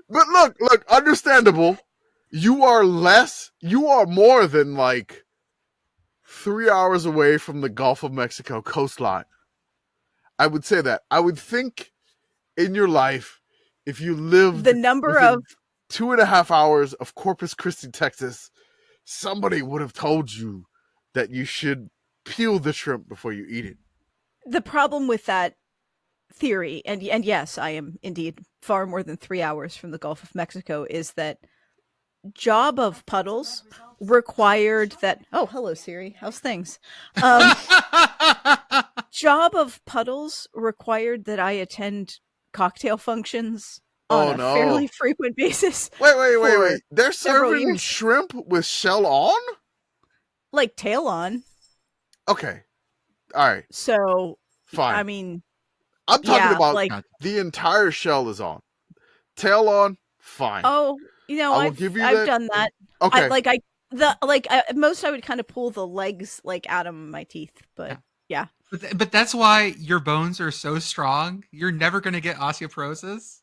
But look, understandable. You are more than like 3 hours away from the Gulf of Mexico coastline. I would say that. I would think in your life, if you lived The number within of 2.5 hours of Corpus Christi, Texas, somebody would have told you that you should peel the shrimp before you eat it. the problem with that theory, and yes, I am indeed far more than 3 hours from the Gulf of Mexico, is that Job of Puddles required that. Oh, hello Siri, how's things? Job of Puddles required that I attend cocktail functions on a fairly frequent basis. Wait. They're several serving years. shrimp with shell on? Like tail on. Okay. All right. So, Fine. I mean, I'm talking about like, the entire shell is on. Tail on, fine. oh, I will give you I've that. done that. Okay. Most I would kind of pull the legs like out of my teeth, but yeah. But that's why your bones are so strong. You're never going to get osteoporosis.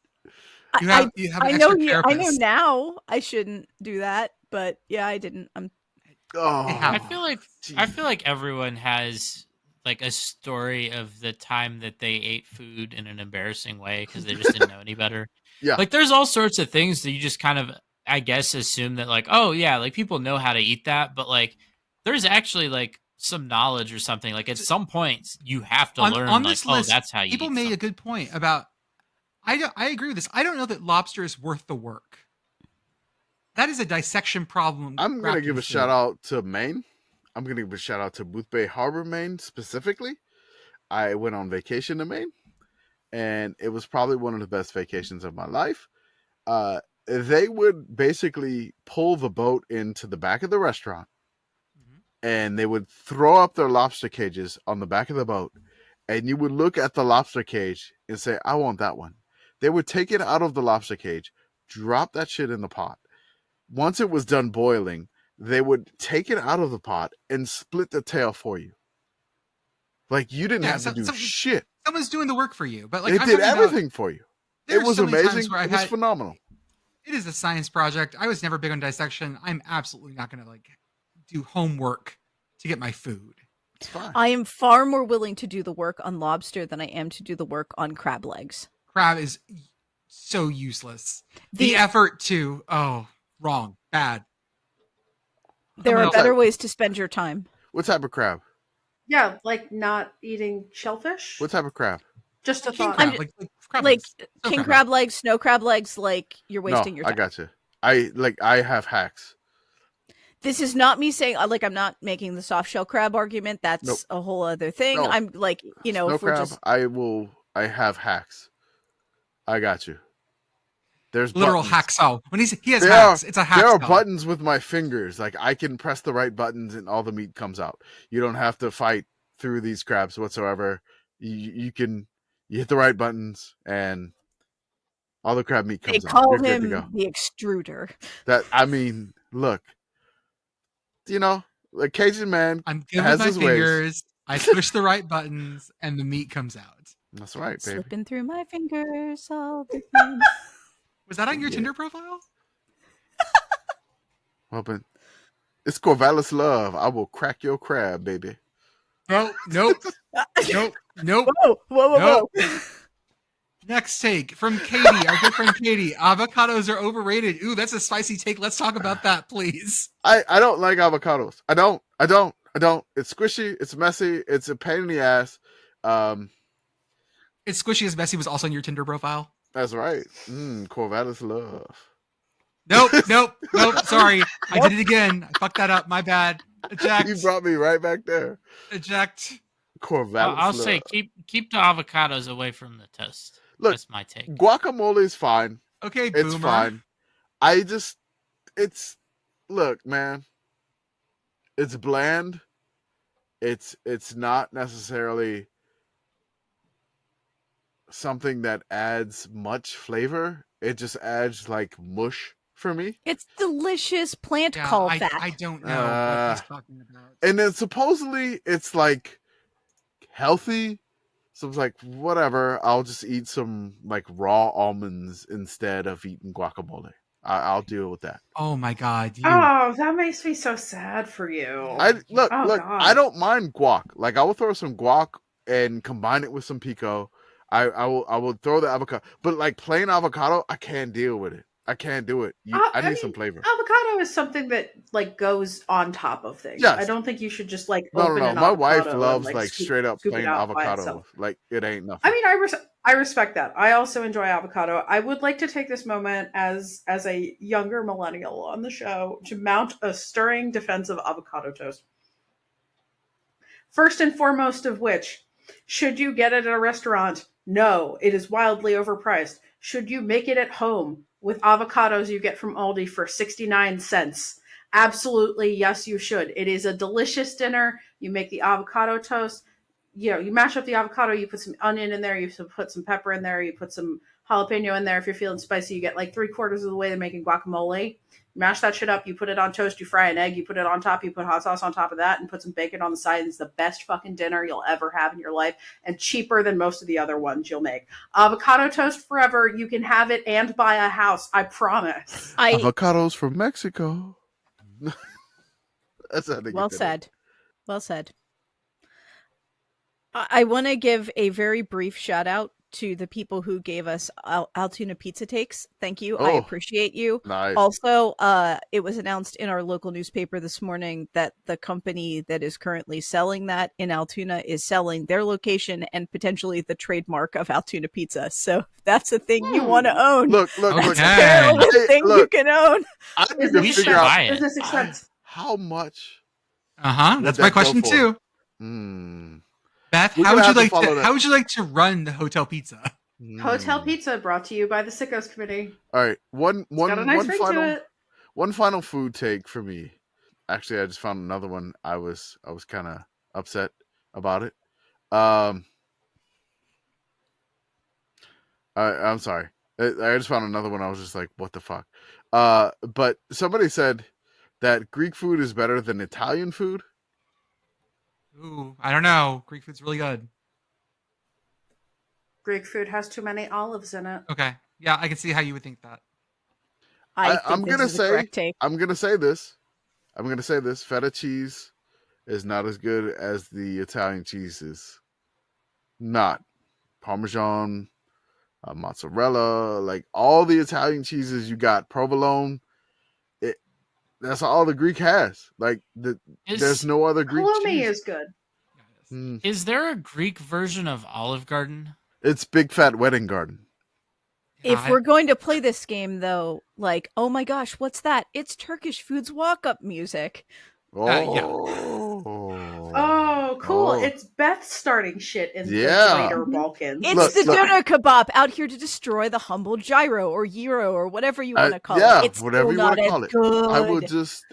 You have an I know extra I know carapace. now I shouldn't do that. but yeah, I didn't. Oh, It I happened. feel like everyone has like a story of the time that they ate food in an embarrassing way because they just didn't know any better. Yeah. Like there's all sorts of things that you just kind of, I guess, assume that like, oh yeah, like people know how to eat that, but like there's actually like some knowledge or something. Like at some point you have to learn on like, this oh, list, that's how you people eat made a something. good point about. I agree with this. I don't know that lobster is worth the work. That is a dissection problem. I'm gonna wrapped give in a shout food. out to Maine. I'm gonna give a shout out to Booth Bay Harbor, Maine specifically. I went on vacation to Maine, and it was probably one of the best vacations of my life. They would basically pull the boat into the back of the restaurant, and they would throw up their lobster cages on the back of the boat, and you would look at the lobster cage and say, I want that one. They would take it out of the lobster cage, drop that shit in the pot. Once it was done boiling, they would take it out of the pot and split the tail for you. Like you didn't Yeah, have to do shit. Someone's doing the work for you, but like It I'm did talking about, everything for you. there It are was so many times amazing. where It was phenomenal. It is a science project. I was never big on dissection. I'm absolutely not going to like do homework to get my food. It's fine. I am far more willing to do the work on lobster than I am to do the work on crab legs. Crab is so useless. The effort to wrong, bad. There Someone are else- better ways to spend your time. What type of crab? Yeah, like not eating shellfish. What type of crab? Just a King thought. crab, like crab Like legs. Snow king crab crab legs, snow crab legs, like you're No, wasting your I time. got you. I have hacks. This is not me saying like I'm not making the soft shell crab argument. That's Nope. a whole other thing. No. I'm like, Snow if we're crab, just I have hacks. I got you. There's Literal buttons. hacksaw. When he has There hacks, are- it's a There are hacksaw. buttons with my fingers. Like I can press the right buttons and all the meat comes out. You don't have to fight through these crabs whatsoever. You hit the right buttons and all the crab meat they comes out. call You're good to him go. the extruder. Look, the Cajun man I'm good has with my his ways. fingers. I push the right buttons, and the meat comes out. That's right, baby. Slipping through my fingers all the time. Was that on your Yeah. Tinder profile? Hoping it's Corvallis love. I will crack your crab, baby. Nope. Nope. Nope. Whoa, whoa, Nope. whoa. Next take from Katie, our good friend Katie. Avocados are overrated. Ooh, that's a spicy take. Let's talk about that, please. I don't like avocados. I don't. It's squishy. It's messy. It's a pain in the ass. It's squishy as Bessie was also on your Tinder profile. That's right. Corvallis love. Nope. Sorry. I did it again. I fucked that up. My bad. Eject. You brought me right back there. Eject. Corvallis I'll love. say keep the avocados away from the toast. Look, That's my take. guacamole is fine. Okay, It's boomer. fine. Look, man. It's bland. It's not necessarily something that adds much flavor. It just adds like mush for me. It's delicious plant Yeah, call I fat. don't know what he's talking about. And then supposedly it's like healthy. So it's like, whatever, I'll just eat some like raw almonds instead of eating guacamole. I'll deal with that. Oh my god. Oh, that makes me so sad for you. Look, God. I don't mind guac. Like I will throw some guac and combine it with some pico. I will throw the avocado. But like plain avocado, I can't deal with it. I can't do it. I need some flavor. Avocado is something that like goes on top of things. Yes. I don't think you should just like No. open an My avocado wife and, loves like, like scoop- straight up scoop it plain out by avocado. itself. Like it ain't nothing. I mean, I respect that. I also enjoy avocado. I would like to take this moment as a younger millennial on the show to mount a stirring defense of avocado toast. First and foremost of which, should you get it at a restaurant? No, it is wildly overpriced. Should you make it at home with avocados you get from Aldi for 69 cents? Absolutely, yes, you should. It is a delicious dinner. You make the avocado toast. You mash up the avocado, you put some onion in there, you put some pepper in there, you put some jalapeno in there. If you're feeling spicy, you get like 3/4 of the way to making guacamole. Mash that shit up, you put it on toast, you fry an egg, you put it on top, you put hot sauce on top of that, and put some bacon on the side. And it's the best fucking dinner you'll ever have in your life, and cheaper than most of the other ones you'll make. Avocado toast forever. You can have it and buy a house, I promise. Avocados from Mexico. That's how they Well get that. said. Well said. I want to give a very brief shout out to the people who gave us Altoona pizza takes. Thank you. I Oh, appreciate you. nice. Also, it was announced in our local newspaper this morning that the company that is currently selling that in Altoona is selling their location and potentially the trademark of Altoona pizza. So if that's a thing you want to own. Look, Okay. look. Apparently a Hey, thing you look, can own. I need to Business should figure out buy it. Business expense. how much. That's Would my that go question for? too. Hmm. Beth, We're how gonna would you have to like follow to? that. How would you like to run the hotel pizza? Hotel Hmm. pizza brought to you by the Sickos Committee. All right, one It's got a nice ring final to it. one final food take for me. Actually, I just found another one. I was kind of upset about it. I'm sorry. I just found another one. I was just like, what the fuck? But somebody said that Greek food is better than Italian food. Ooh, I don't know. Greek food's really good. Greek food has too many olives in it. Okay, yeah, I can see how you would think that. I I'm think this gonna is the say correct take. I'm gonna say this. Feta cheese is not as good as the Italian cheeses. Not Parmesan, mozzarella, like all the Italian cheeses you got, provolone. That's all the Greek has. Like there's Is no other Greek Halloumi cheese. is good. Yeah, it is. Mm. is there a Greek version of Olive Garden? It's Big Fat Wedding Garden. Yeah, If we're going to play this game, though, like, oh my gosh, what's that? It's Turkish Food's walk-up music. yeah. Oh, cool. Oh. It's Beth starting shit in Yeah. the greater Balkans. It's Look, the look. doner kebab out here to destroy the humble gyro or gyro or whatever you want to call yeah, it. It's whatever still you wanna not call as it. good.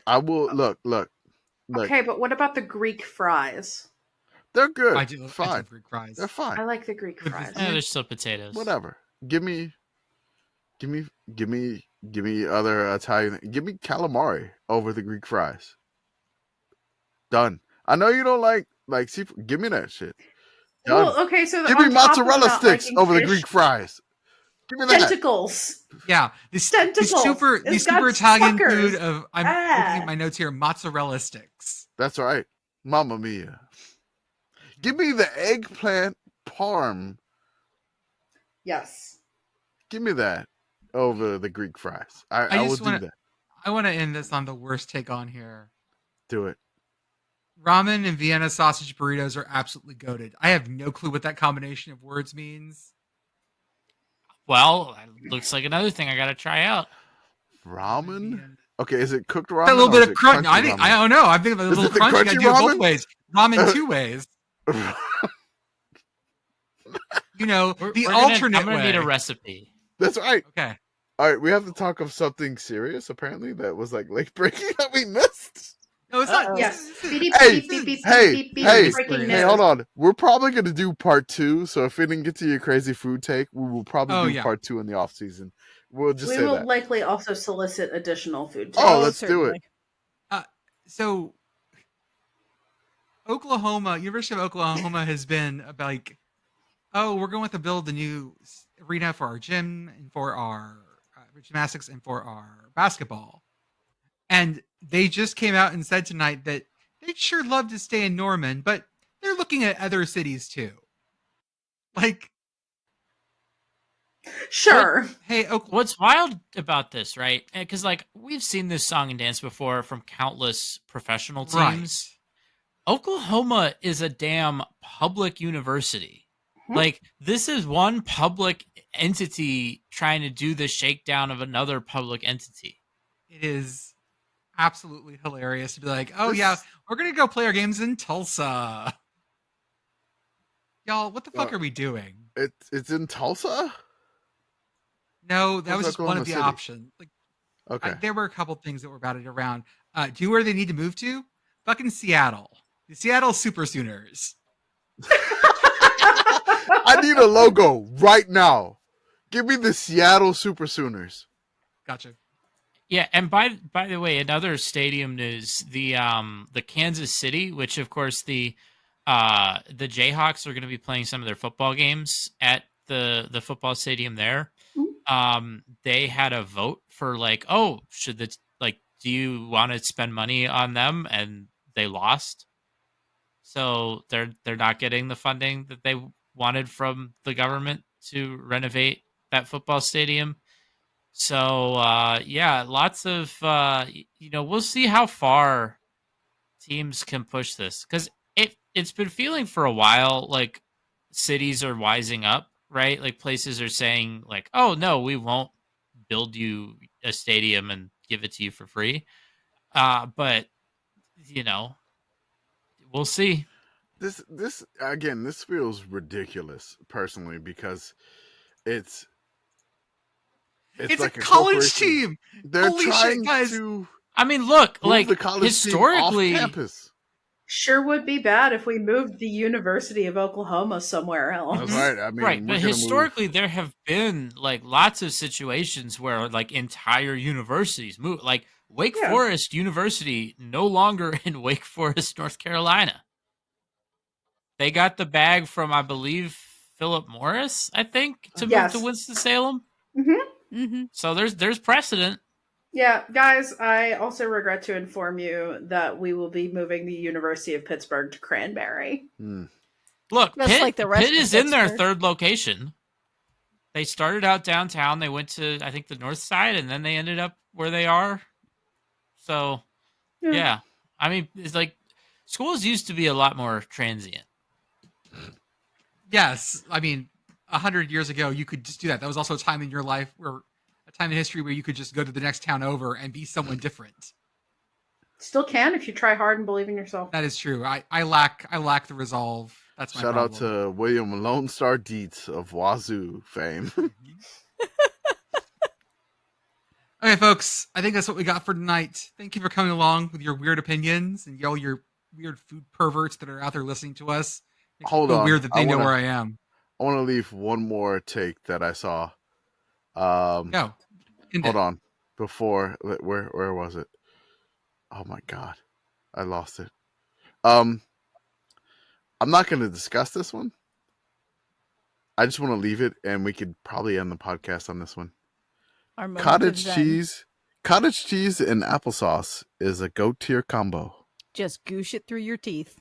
I will look. Okay, but what about the Greek fries? They're good. I do Fine. Greek fries. They're I fine. like the Greek With the- fries. They're still potatoes. Whatever. Give me other Italian. Give me calamari over the Greek fries. Done. I know you don't like seafood. Give me that shit. Done. Well, okay, so Give on me top of mozzarella not sticks liking over the fish, Greek fries. Give me that. tentacles. Yeah, these Tentacles. super It's got Italian suckers. food of. I'm looking at my notes here. Mozzarella sticks. That's right. Mamma mia. Give me the eggplant parm. Yes. Give me that over the Greek fries. I will just do wanna- that. I want to end this on the worst take on here. Do it. Ramen and Vienna sausage burritos are absolutely goated. I have no clue what that combination of words means. Well, looks like another thing I got to try out. Ramen? Okay, is it cooked ramen? A little or bit is of it crunch. crunchy I think ramen? I don't know. I'm thinking of a Is little it the crunch. You gotta crunchy do it both ramen? ways. Ramen two ways. You know, the alternate I'm gonna way. need a recipe. That's right. Okay. All right, we have to talk of something serious. Apparently, that was like late breaking that we missed. No, it's not. Uh-oh. Yes. Hey, Beep, hey, breaking hey, news. hold on. We're probably gonna do part 2. So if we didn't get to your crazy food take, we will probably do part 2 in the off season. We'll just We say will that. likely also solicit additional food. Oh, takes. let's do certainly. it. So, University of Oklahoma has been like, oh, we're going to build a new arena for our gym and for our gymnastics and for our basketball. And they just came out and said tonight that they'd sure love to stay in Norman, but they're looking at other cities too. Like, Sure. hey, What's wild about this, right? Because like we've seen this song and dance before from countless professional teams. Right. Oklahoma is a damn public university. Hmm. Like this is one public entity trying to do the shakedown of another public entity. It is absolutely hilarious to be like, oh yeah, we're gonna go play our games in Tulsa. Y'all, what the fuck are we doing? It's in Tulsa. No, that What's was just one Oklahoma of the City? options. Like, Okay. there were a couple things that were batted around. Do you know where they need to move to? Fucking Seattle. The Seattle Super Sooners. I need a logo right now. Give me the Seattle Super Sooners. Gotcha. Yeah, and by the way, another stadium news: the Kansas City, which of course the Jayhawks are going to be playing some of their football games at the football stadium there. They had a vote for like, oh, should the do you want to spend money on them? And they lost. So they're not getting the funding that they wanted from the government to renovate that football stadium. So yeah, lots of we'll see how far teams can push this, because it's been feeling for a while like cities are wising up, right? Like places are saying like, oh no, we won't build you a stadium and give it to you for free. But we'll see. This again, this feels ridiculous personally, because it's It's like a college corporation. team. They're Holy shit, trying guys. to I mean, look, move like the college historically, team off campus. Sure would be bad if we moved the University of Oklahoma somewhere else. That's right. I mean, right, we're but gonna historically move. there have been like lots of situations where like entire universities move. Like Wake Yeah. Forest University no longer in Wake Forest, North Carolina. They got the bag from, I believe, Philip Morris, I think, to move Yes. to Winston-Salem. Mm-hmm. So there's precedent. Yeah, guys, I also regret to inform you that we will be moving the University of Pittsburgh to Cranberry. Look, Just Pitt, like the rest Pitt of is in their Pittsburgh. third location. They started out downtown. They went to, I think, the north side, and then they ended up where they are. So, yeah. I mean, it's like schools used to be a lot more transient. Yes, I mean, 100 years ago, you could just do that. That was also a time in your life where a time in history where you could just go to the next town over and be someone different. Still can if you try hard and believe in yourself. That is true. I lack the resolve. That's my Shout problem. out to William Lone Star Dietz of Wazoo fame. Okay, folks, I think that's what we got for tonight. Thank you for coming along with your weird opinions and all your weird food perverts that are out there listening to us. Makes me Hold feel on. weird that they know where I am. I want to leave one more take that I saw. Go. Hold on. Before, where was it? Oh my god, I lost it. I'm not going to discuss this one. I just want to leave it, and we could probably end the podcast on this one. Our moment of Cottage zen. cheese and applesauce is a GOAT tier combo. Just goosh it through your teeth.